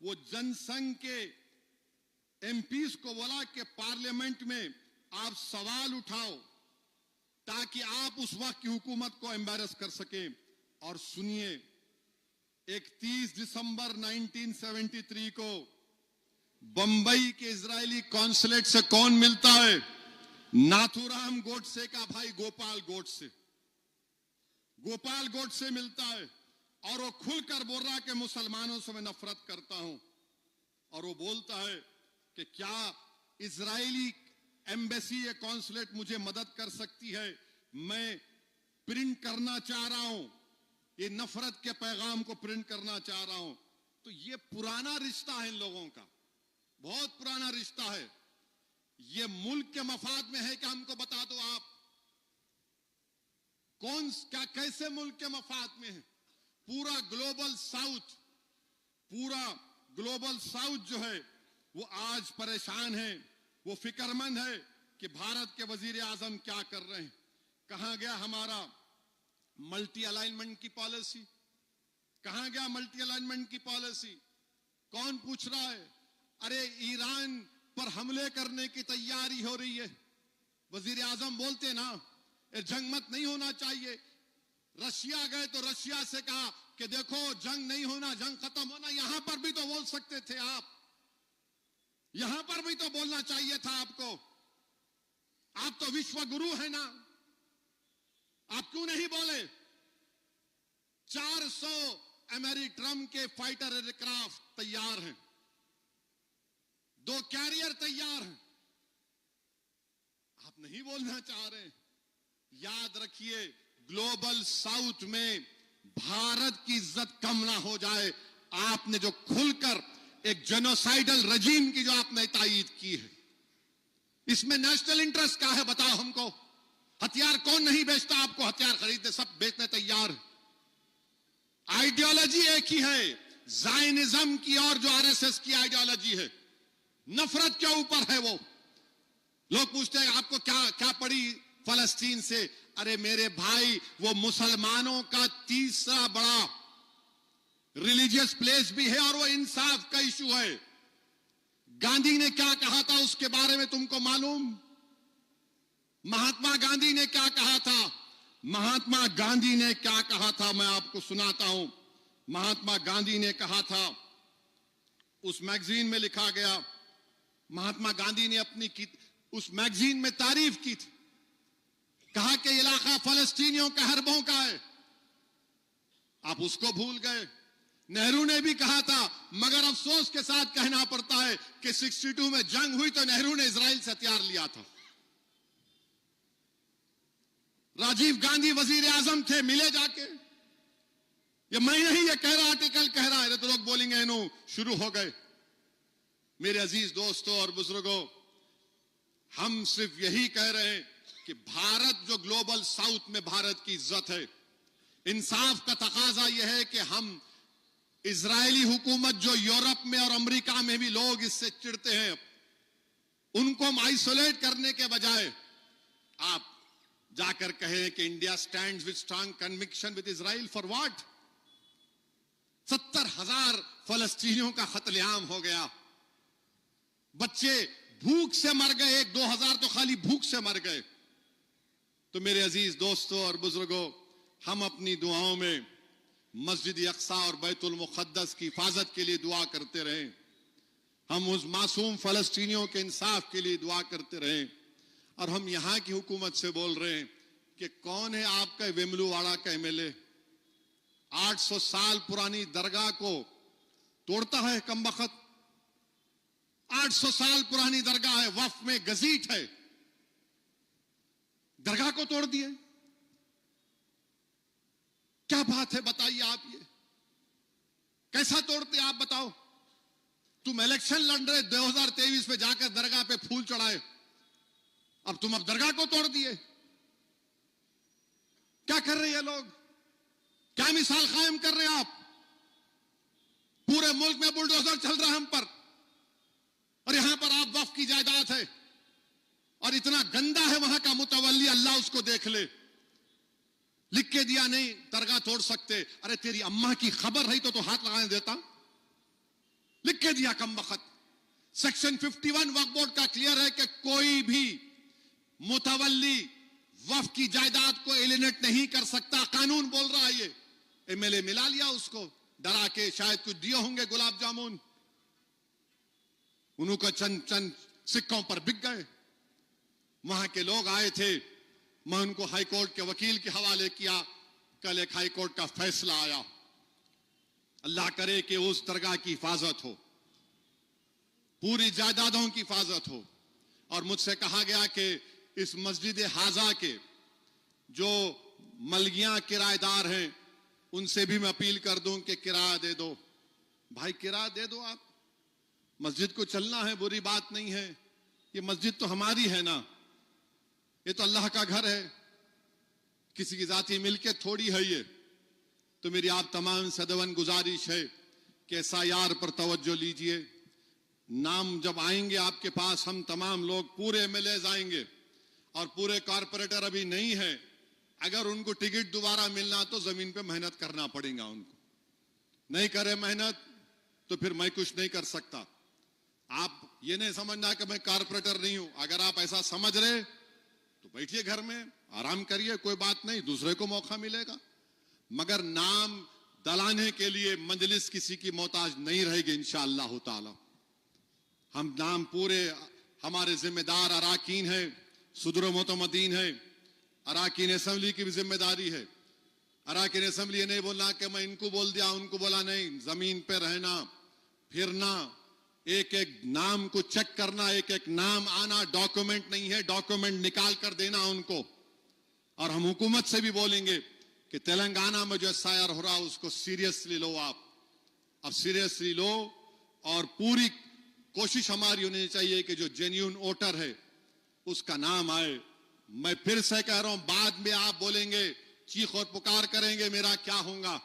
वो जनसंघ के एमपीज को बोला कि पार्लियामेंट में आप सवाल उठाओ ताकि आप उस वक्त की हुकूमत को एम्बैरस कर सकें। और सुनिए, 31 दिसंबर 1973 को बंबई के इजरायली कॉन्सुलेट से कौन मिलता है? नाथूराम गोडसे का भाई गोपाल गोडसे। गोपाल गोडसे मिलता है और वो खुलकर बोल रहा है कि मुसलमानों से मैं नफरत करता हूं। और वो बोलता है कि क्या इजरायली एम्बेसी या कॉन्सुलेट मुझे मदद कर सकती है? मैं प्रिंट करना चाह रहा हूं, ये नफरत के पैगाम को प्रिंट करना चाह रहा हूं। तो ये पुराना रिश्ता है इन लोगों का, बहुत पुराना रिश्ता है। ये मुल्क के मफाद में है कि हमको बता दो आप कौन क्या कैसे मुल्क के मफाद में है। पूरा ग्लोबल साउथ जो है वो आज परेशान है, वो फिक्रमंद है कि भारत के वजीर आजम क्या कर रहे हैं। कहां गया हमारा मल्टी अलाइनमेंट की पॉलिसी? कहां गया मल्टी अलाइनमेंट की पॉलिसी? कौन पूछ रहा है? अरे ईरान पर हमले करने की तैयारी हो रही है, वजीर आजम बोलते ना जंग मत नहीं होना चाहिए। रशिया गए तो रशिया से कहा कि देखो जंग नहीं होना, जंग खत्म होना। यहां पर भी तो बोल सकते थे आप, यहां पर भी तो बोलना चाहिए था आपको। आप तो विश्व गुरु है ना, आप क्यों नहीं बोले? 400 अमेरिट्रम के फाइटर एयरक्राफ्ट तैयार हैं, 2 कैरियर तैयार हैं, आप नहीं बोलना चाह रहे। याद रखिए, ग्लोबल साउथ में भारत की इज्जत कम ना हो जाए। आपने जो खुलकर एक जेनोसाइडल रजीम की जो आपने तायीद की है, इसमें नेशनल इंटरेस्ट क्या है बताओ हमको? हथियार कौन नहीं बेचता? आपको हथियार खरीदने सब बेचने तैयार है। आइडियोलॉजी एक ही है, जायनिज्म की और जो आरएसएस की आइडियोलॉजी है, नफरत के ऊपर है वो। लोग पूछते हैं आपको क्या पड़ी फलस्तीन से? अरे मेरे भाई, वो मुसलमानों का तीसरा बड़ा रिलीजियस प्लेस भी है और वो इंसाफ का इशू है। गांधी ने क्या कहा था उसके बारे में तुमको मालूम? महात्मा गांधी ने क्या कहा था? महात्मा गांधी ने क्या कहा था मैं आपको सुनाता हूं। महात्मा गांधी ने कहा था, उस मैगजीन में लिखा गया, महात्मा गांधी ने उस मैगजीन में तारीफ की थी, कहा कि इलाका फलस्तीनियों का हरबों का है। आप उसको भूल गए। नेहरू ने भी कहा था, मगर अफसोस के साथ कहना पड़ता है कि 62 में जंग हुई तो नेहरू ने इजराइल से हथियार लिया था। राजीव गांधी वजीर आजम थे, मिले जाके। ये मैं नहीं ये कह रहा, आर्टिकल कह रहा है, तो लोग बोलेंगे इनो शुरू हो गए। मेरे अजीज दोस्तों और बुजुर्गों, हम सिर्फ यही कह रहे हैं कि भारत जो ग्लोबल साउथ में भारत की इज्जत है, इंसाफ का तकाजा यह है कि हम इजरायली हुकूमत जो यूरोप में और अमेरिका में भी लोग इससे चिढ़ते हैं, उनको हम आइसोलेट करने के बजाय आप जाकर कहें कि India stands with strong conviction with Israel. For what? 70,000 फलस्तीनियों का कत्लेआम हो गया, बच्चे भूख से मर गए, 1-2 हजार तो खाली भूख से मर गए। तो मेरे अजीज दोस्तों और बुजुर्गों, हम अपनी दुआओं में मस्जिद अक्सा और बैतुल मुक़द्दस की हिफाजत के लिए दुआ करते रहें। हम उस मासूम फलस्तीनियों के इंसाफ के लिए दुआ करते रहें। और हम यहां की हुकूमत से बोल रहे हैं कि कौन है आपका वेमलूवाड़ा का एमएलए? 800 साल पुरानी दरगाह को तोड़ता है कमबख्त। 800 साल पुरानी दरगाह है, वक्फ में गजीट है, दरगाह को तोड़ दिए। क्या बात है बताइए आप, ये कैसा तोड़ते आप बताओ? तुम इलेक्शन लड़ रहे 2023 में जाकर दरगाह पे फूल चढ़ाए, अब तुम अब दरगाह को तोड़ दिए। क्या कर रहे हैं लोग? क्या मिसाल कायम कर रहे हैं आप? पूरे मुल्क में बुलडोजर चल रहा है हम पर, और यहां पर आप वक्फ की जायदाद है और इतना गंदा है वहां का मुतवल्ली, अल्लाह उसको देख ले। लिख के दिया नहीं दरगाह तोड़ सकते। अरे तेरी अम्मा की खबर रही तो हाथ लगाने देता। लिख के दिया कमबख्त। सेक्शन 51 वक्फ बोर्ड का क्लियर है कि कोई भी मुतवल्ली वक्फ की जायदाद को एलिनेट नहीं कर सकता। कानून बोल रहा है ये। एमएलए मिला लिया उसको डरा के, शायद कुछ दिए होंगे गुलाब जामुन, उनको चंद सिक्कों पर बिक गए। वहां के लोग आए थे, मैं उनको हाई कोर्ट के वकील के हवाले किया। कल एक हाई कोर्ट का फैसला आया। अल्लाह करे कि उस दरगाह की हिफाजत हो, पूरी जायदादों की हिफाजत हो। और मुझसे कहा गया कि इस मस्जिद हाजा के जो मलगियां किराएदार हैं, उनसे भी मैं अपील कर दूं कि किराया दे दो। भाई किराया दे दो आप, मस्जिद को चलना है, बुरी बात नहीं है। ये मस्जिद तो हमारी है ना, ये तो अल्लाह का घर है, किसी की जाती मिलके थोड़ी है ये। तो मेरी आप तमाम सदवन गुजारिश है कि SIR पर तवज्जो लीजिए। नाम जब आएंगे आपके पास, हम तमाम लोग पूरे एमएलएज आएंगे और पूरे कॉरपोरेटर अभी नहीं है। अगर उनको टिकट दोबारा मिलना तो जमीन पे मेहनत करना पड़ेगा उनको। नहीं करे मेहनत तो फिर मैं कुछ नहीं कर सकता। आप ये नहीं समझना कि मैं कॉरपोरेटर नहीं हूं। अगर आप ऐसा समझ रहे तो बैठिए घर में, आराम करिए, कोई बात नहीं, दूसरे को मौका मिलेगा। मगर नाम दलाने के लिए मजलिस किसी की मोहताज नहीं रहेगी इंशाअल्लाह ताला। हम नाम पूरे हमारे जिम्मेदार अराकीन है, सुदर मोतमदीन है, अराकीन असेंबली की भी जिम्मेदारी है। अराकीन असेंबली ये नहीं बोलना कि मैं इनको बोल दिया उनको बोला, नहीं, जमीन पे रहना, फिरना, एक एक नाम को चेक करना, एक एक नाम आना, डॉक्यूमेंट नहीं है डॉक्यूमेंट निकाल कर देना उनको। और हम हुकूमत से भी बोलेंगे कि तेलंगाना में जो SIR हो रहा है उसको सीरियसली लो आप, अब सीरियसली लो। और पूरी कोशिश हमारी होनी चाहिए कि जो जेन्युइन वोटर है उसका नाम आए। मैं फिर से कह रहा हूं, बाद में आप बोलेंगे, चीख और पुकार करेंगे मेरा क्या होगा।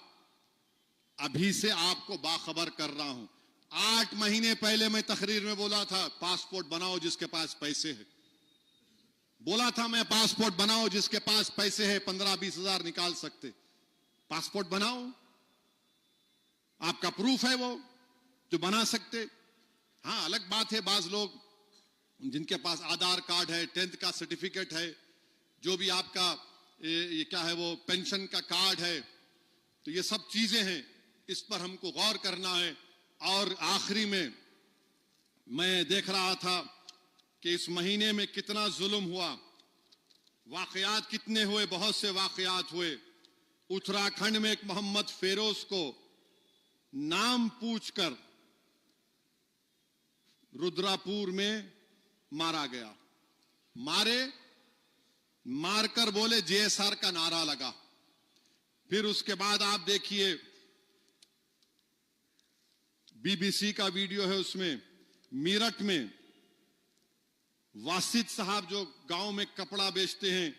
अभी से आपको बाखबर कर रहा हूं। 8 महीने पहले मैं तकरीर में बोला था, पासपोर्ट बनाओ जिसके पास पैसे है। बोला था मैं, पासपोर्ट बनाओ जिसके पास पैसे है, 15-20 हजार निकाल सकते, पासपोर्ट बनाओ, आपका प्रूफ है वो जो बना सकते। हाँ, अलग बात है बाज लोग जिनके पास आधार कार्ड है, 10th का सर्टिफिकेट है, जो भी आपका ये क्या है वो पेंशन का कार्ड है, तो ये सब चीजें हैं, इस पर हमको गौर करना है। और आखिरी में मैं देख रहा था कि इस महीने में कितना जुल्म हुआ, वाकयात कितने हुए, बहुत से वाकयात हुए। उत्तराखंड में एक मोहम्मद फेरोज को नाम पूछकर रुद्रापुर में मारा गया। मारकर बोले जेएसआर का नारा लगा। फिर उसके बाद आप देखिए, बीबीसी का वीडियो है, उसमें मीरठ में वासिद साहब जो गांव में कपड़ा बेचते हैं,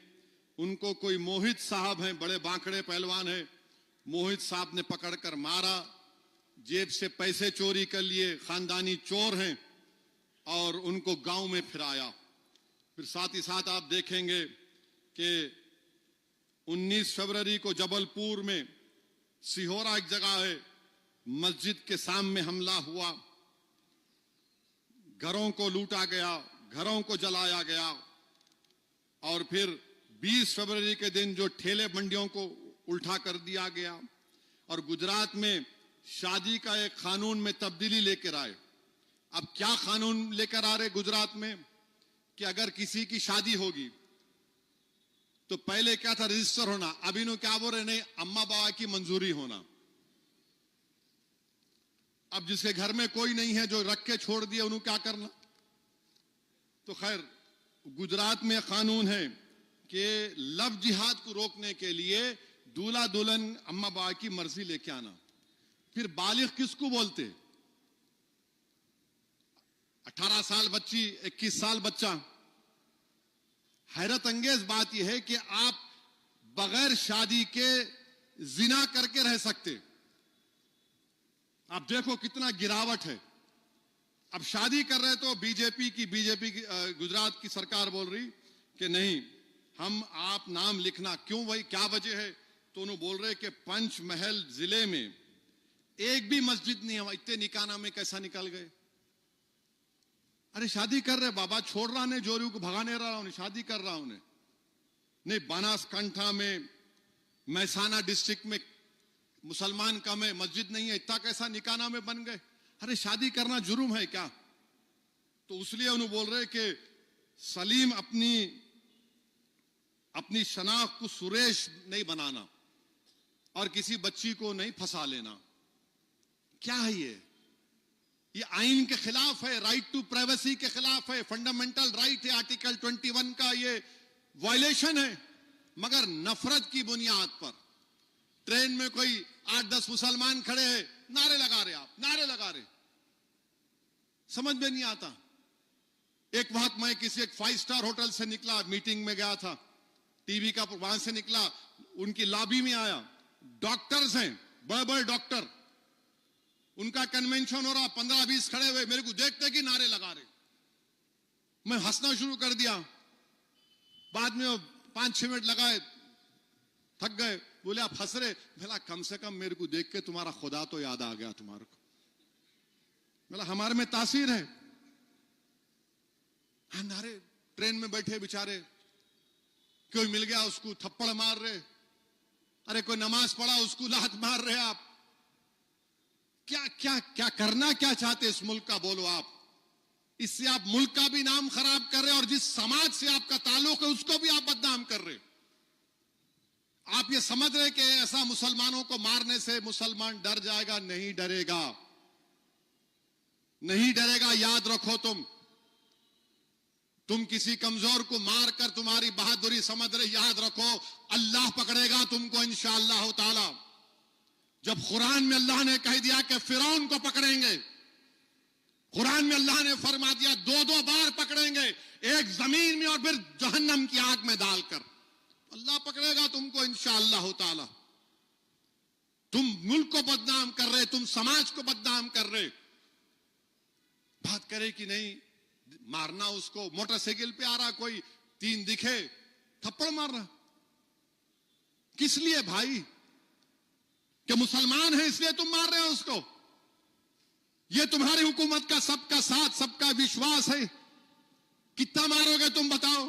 उनको कोई मोहित साहब हैं, बड़े बांकड़े पहलवान हैं, मोहित साहब ने पकड़कर मारा, जेब से पैसे चोरी कर लिए, खानदानी चोर हैं, और उनको गांव में फिराया। फिर साथ ही साथ आप देखेंगे कि 19 फरवरी को जबलपुर में, सिहोरा एक जगह है, मस्जिद के सामने हमला हुआ, घरों को लूटा गया, घरों को जलाया गया। और फिर 20 फरवरी के दिन जो ठेले मंडियों को उल्टा कर दिया गया। और गुजरात में शादी का एक कानून में तब्दीली लेकर आए। अब क्या कानून लेकर आ रहे गुजरात में कि अगर किसी की शादी होगी तो पहले क्या था, रजिस्टर होना, अब इन्हों क्या बोल रहे, नहीं, अम्मा बाबा की मंजूरी होना। अब जिसके घर में कोई नहीं है, जो रख के छोड़ दिया, उन्होंने क्या करना। तो खैर, गुजरात में कानून है कि लव जिहाद को रोकने के लिए दूल्हा दुल्हन अम्मा बाबा की मर्जी लेके आना। फिर बालिग किसको बोलते, 18 साल बच्ची, 21 साल बच्चा। हैरत अंगेज बात यह है कि आप बगैर शादी के जिना करके रह सकते। आप देखो कितना गिरावट है। अब शादी कर रहे तो बीजेपी की गुजरात की सरकार बोल रही कि नहीं, हम आप नाम लिखना, क्यों भाई, क्या वजह है। तो उन्होंने बोल रहे कि पंचमहल जिले में एक भी मस्जिद नहीं है, इतने निकाना में कैसा निकल गए। अरे शादी कर रहे बाबा, छोड़ रहा ने जोरू को, भगाने रहा उन्हें, शादी कर रहा उन्हें नहीं। बनासकांठा में, महसाना डिस्ट्रिक्ट में मुसलमान कम है, मस्जिद नहीं है, इतना कैसा निकाना में बन गए। अरे शादी करना जुर्म है क्या। तो उसलिए उन्होंने बोल रहे कि सलीम अपनी शनाख्त को सुरेश नहीं बनाना और किसी बच्ची को नहीं फंसा लेना। क्या है ये आइन के खिलाफ है, राइट टू प्राइवेसी के खिलाफ है, फंडामेंटल राइट है, आर्टिकल 21 का ये वायलेशन है। मगर नफरत की बुनियाद पर ट्रेन में कोई 8-10 मुसलमान खड़े हैं, नारे लगा रहे, आप नारे लगा रहे, समझ में नहीं आता। एक वक्त मैं किसी एक 5 स्टार होटल से निकला, मीटिंग में गया था, टीवी का, वहां से निकला, उनकी लॉबी में आया, डॉक्टर्स हैं, बड़े बड़े डॉक्टर, उनका कन्वेंशन हो रहा, 15-20 खड़े हुए, मेरे को देखते कि नारे लगा रहे। मैं हंसना शुरू कर दिया। बाद में 5-6 मिनट लगाए, थक गए, बोले आप हंस रहे। बोला कम से कम मेरे को देख के तुम्हारा खुदा तो याद आ गया तुम्हारे को। बोला हमारे में तासीर है। हाँ, नारे, ट्रेन में बैठे बेचारे, कोई मिल गया उसको थप्पड़ मार रहे, अरे कोई नमाज पढ़ा उसको लात मार रहे। आप क्या क्या क्या करना क्या चाहते इस मुल्क का, बोलो आप। इससे आप मुल्क का भी नाम खराब कर रहे और जिस समाज से आपका ताल्लुक है उसको भी आप बदनाम कर रहे। आप ये समझ रहे कि ऐसा मुसलमानों को मारने से मुसलमान डर जाएगा? नहीं डरेगा, नहीं डरेगा। याद रखो, तुम किसी कमजोर को मारकर तुम्हारी बहादुरी समझ रहे, याद रखो अल्लाह पकड़ेगा तुमको इंशाअल्लाह ताला। जब कुरान में अल्लाह ने कह दिया कि फिरौन को पकड़ेंगे, कुरान में अल्लाह ने फरमा दिया 2-2 बार पकड़ेंगे, एक जमीन में और फिर जहन्नम की आग में डालकर, अल्लाह पकड़ेगा तुमको इंशाअल्लाह ताला। तुम मुल्क को बदनाम कर रहे, तुम समाज को बदनाम कर रहे। बात करे कि नहीं मारना उसको, मोटरसाइकिल पे आ रहा कोई, 3 दिखे, थप्पड़ मार रहा। किस लिए भाई? कि मुसलमान है इसलिए तुम मार रहे हो उसको? ये तुम्हारी हुकूमत का सबका साथ, सबका विश्वास है। कितना मारोगे तुम बताओ?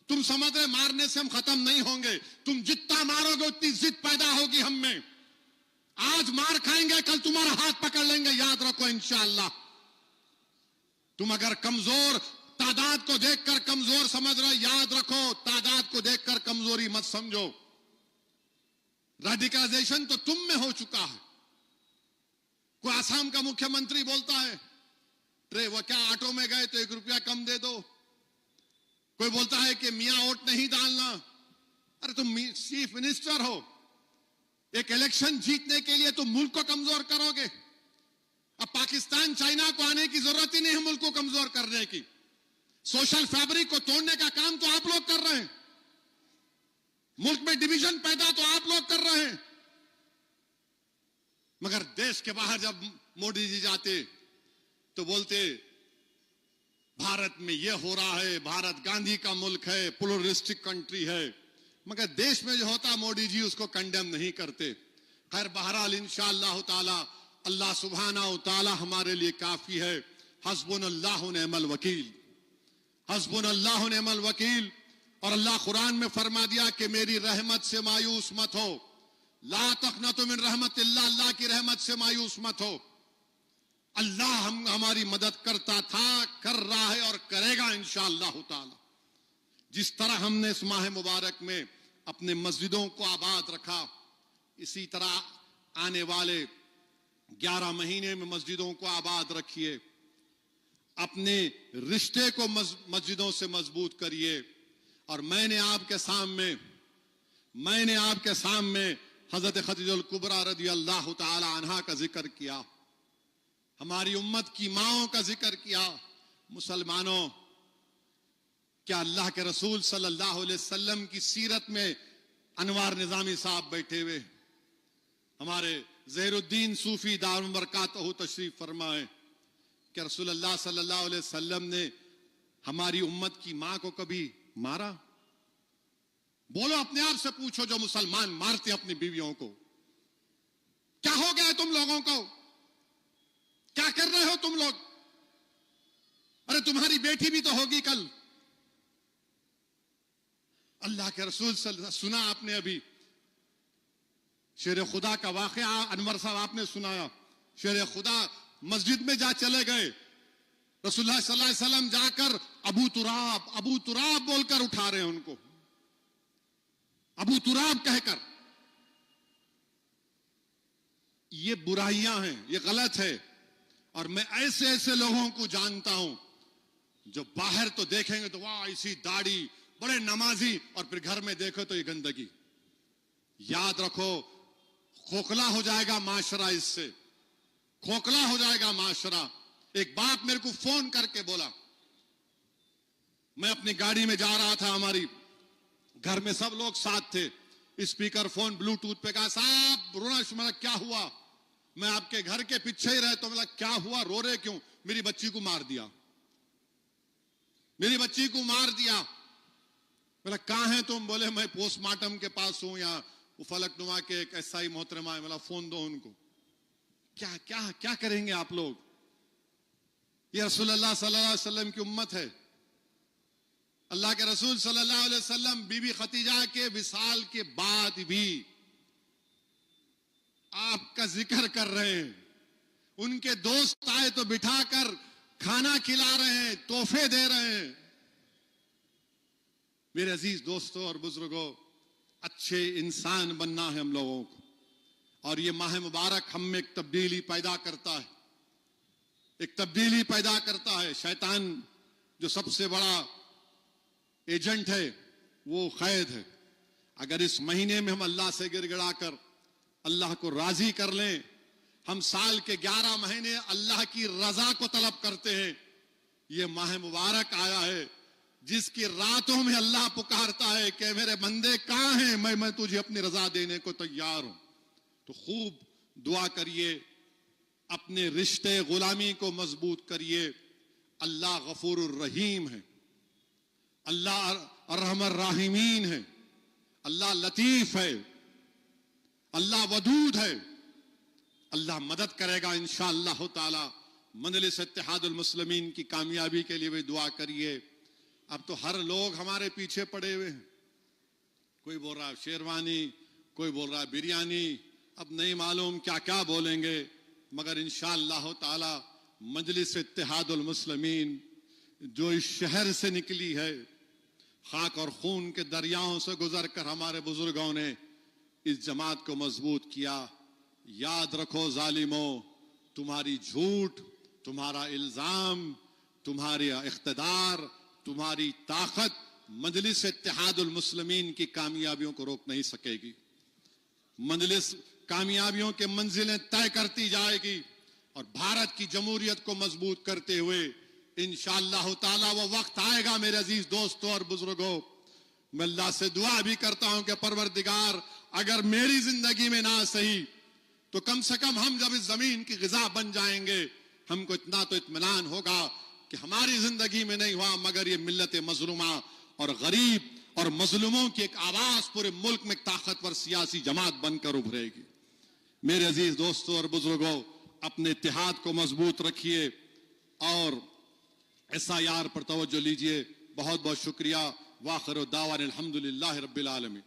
तुम समझ रहे मारने से हम खत्म नहीं होंगे। तुम जितना मारोगे उतनी जिद पैदा होगी हम में। आज मार खाएंगे, कल तुम्हारा हाथ पकड़ लेंगे, याद रखो इंशाअल्लाह। तुम अगर कमजोर, तादाद को देखकर कमजोर समझ रहे, याद रखो तादाद को देखकर कमजोरी मत समझो। रेडिकलाइजेशन तो तुम में हो चुका है। कोई आसाम का मुख्यमंत्री बोलता है ट्रे वो क्या ऑटो में गए तो 1 रुपया कम दे दो। कोई बोलता है कि मियां वोट नहीं डालना। अरे तुम चीफ मिनिस्टर हो, एक इलेक्शन जीतने के लिए तुम मुल्क को कमजोर करोगे। अब पाकिस्तान चाइना को आने की जरूरत ही नहीं है मुल्क को कमजोर करने की। सोशल फैब्रिक को तोड़ने का काम तो आप लोग कर रहे हैं, मुल्क में डिवीजन पैदा तो आप लोग कर रहे हैं। मगर देश के बाहर जब मोदी जी जाते तो बोलते भारत में यह हो रहा है, भारत गांधी का मुल्क है, प्लूरलिस्टिक कंट्री है। मगर देश में जो होता मोदी जी उसको कंडेम नहीं करते। खैर बहरहाल इंशाअल्लाह ताला अल्लाह सुब्हानहू ताला हमारे लिए काफी है। हस्बुनल्लाहु निअमल वकील, हस्बुनल्लाहु निअमल वकील। और अल्लाह कुरान में फरमा दिया कि मेरी रहमत से मायूस मत हो। ला तक़नतु मिन रहमतिल्लाह, अल्लाह की रहमत से मायूस मत हो। अल्लाह हमारी मदद करता था, कर रहा है और करेगा इंशाअल्लाह ताला। जिस तरह हमने इस माह मुबारक में अपने मस्जिदों को आबाद रखा, इसी तरह आने वाले 11 महीने में मस्जिदों को आबाद रखिए। अपने रिश्ते को मस्जिदों से मजबूत करिए। और मैंने आपके सामने हजरत खदीजुल कुबरा रदी अल्लाह ताला अन्हा का जिक्र किया, हमारी उम्मत की माओं का जिक्र किया। मुसलमानों, क्या अल्लाह के रसूल सल्लल्लाहु अलैहि वसल्लम की सीरत में अनवार निजामी साहब बैठे हुए, हमारे ज़हीरुद्दीन सूफी दारुल बरकातहू तशरीफ फरमाए कि रसूलुल्लाह सल्लल्लाहु अलैहि वसल्लम ने हमारी उम्मत की मां को कभी मारा? बोलो, अपने आप से पूछो जो मुसलमान मारते अपनी बीवियों को, क्या हो गया तुम लोगों को? क्या कर रहे हो तुम लोग? अरे तुम्हारी बेटी भी तो होगी कल। अल्लाह के रसूल सुना आपने अभी शेर खुदा का वाकया, अनवर साहब आपने सुनाया। शेर खुदा मस्जिद में जा चले गए, रसूलुल्लाह सल्लल्लाहु अलैहि वसल्लम जाकर अबू तुराब बोलकर उठा रहे हैं उनको, अबू तुराब कहकर। ये बुराइयां हैं, ये गलत है। और मैं ऐसे ऐसे लोगों को जानता हूं जो बाहर तो देखेंगे तो वाह इसी दाढ़ी, बड़े नमाजी, और फिर घर में देखो तो ये गंदगी। याद रखो, खोखला हो जाएगा माशरा, इससे खोखला हो जाएगा माशरा। एक बाप मेरे को फोन करके बोला, मैं अपनी गाड़ी में जा रहा था, हमारी घर में सब लोग साथ थे, स्पीकर फोन ब्लूटूथ पे कहा, साहब रोना शुरू। मतलब क्या हुआ? मैं आपके घर के पीछे ही रहे। तो मतलब क्या हुआ, रो रहे क्यों? मेरी बच्ची को मार दिया, मेरी बच्ची को मार दिया। मतलब कहां हैं तुम? बोले मैं पोस्टमार्टम के पास हूं, या वो फलकनुमा के एक एसआई मोहतरमा है, मतलब फोन दो उनको। क्या क्या क्या करेंगे आप लोग? ये रसूलुल्लाह सल्लल्लाहु अलैहि वसल्लम की उम्मत है। अल्लाह के रसूल सल्लल्लाहु अलैहि वसल्लम बीबी खतीजा के विसाल के बाद भी आपका जिक्र कर रहे हैं। उनके दोस्त आए तो बिठाकर खाना खिला रहे हैं, तोहफे दे रहे हैं। मेरे अजीज दोस्तों और बुजुर्गों, अच्छे इंसान बनना है हम लोगों को। और ये माह मुबारक हम में एक तब्दीली पैदा करता है, एक तब्दीली पैदा करता है। शैतान जो सबसे बड़ा एजेंट है वो कैद है। अगर इस महीने में हम अल्लाह से गिड़गिड़ा कर अल्लाह को राजी कर लें, हम साल के 11 महीने अल्लाह की रजा को तलब करते हैं। ये माह मुबारक आया है जिसकी रातों में अल्लाह पुकारता है कि मेरे बंदे कहां हैं, मैं तुझे अपनी रजा देने को तैयार हूं। तो खूब दुआ करिए, अपने रिश्ते गुलामी को मजबूत करिए। अल्लाह गफूरुर रहीम है, अल्लाह अर्हमर राहिमीन है, अल्लाह लतीफ है, अल्लाह वदूद है। अल्लाह मदद करेगा इंशाअल्लाह ताला। मजलिस इत्तेहादुल मुस्लिमीन की कामयाबी के लिए भी दुआ करिए। अब तो हर लोग हमारे पीछे पड़े हुए हैं, कोई बोल रहा है शेरवानी, कोई बोल रहा है बिरयानी, अब नहीं मालूम क्या क्या बोलेंगे। मगर इंशाअल्लाह ताला मजलिस इत्तेहादुल मुस्लिमीन जो इस शहर से निकली है, खाक और खून के दरियाओं से गुजर कर हमारे बुजुर्गों ने इस जमात को मजबूत किया। याद रखो जालिमों, तुम्हारी झूठ, तुम्हारा इल्जाम, तुम्हारे इख्तिदार, तुम्हारी ताकत मजलिस इत्तेहादुल मुस्लिमीन की कामयाबियों को रोक नहीं सकेगी। मजलिस कामयाबियों के मंजिलें तय करती जाएगी और भारत की जमहूरियत को मजबूत करते हुए इंशाअल्लाह ताला वो वक्त आएगा मेरे अजीज दोस्तों और बुजुर्गों, मैं अल्लाह से दुआ भी करता हूं कि परवरदिगार अगर मेरी जिंदगी में ना सही तो कम से कम हम जब इस जमीन की ग़िज़ा बन जाएंगे, हमको इतना तो इत्मीनान होगा कि हमारी जिंदगी में नहीं हुआ मगर ये मिल्लत मजलूमा और गरीब और मजलूमों की एक आवाज पूरे मुल्क में ताकतवर सियासी जमात बनकर उभरेगी। मेरे अजीज दोस्तों और बुजुर्गों, अपने इत्तेहाद को मजबूत रखिए और SIR पर तवज्जो लीजिए। बहुत बहुत शुक्रिया। वाखिर दावाना अल्हम्दुलिल्लाहि रब्बिल आलमीन।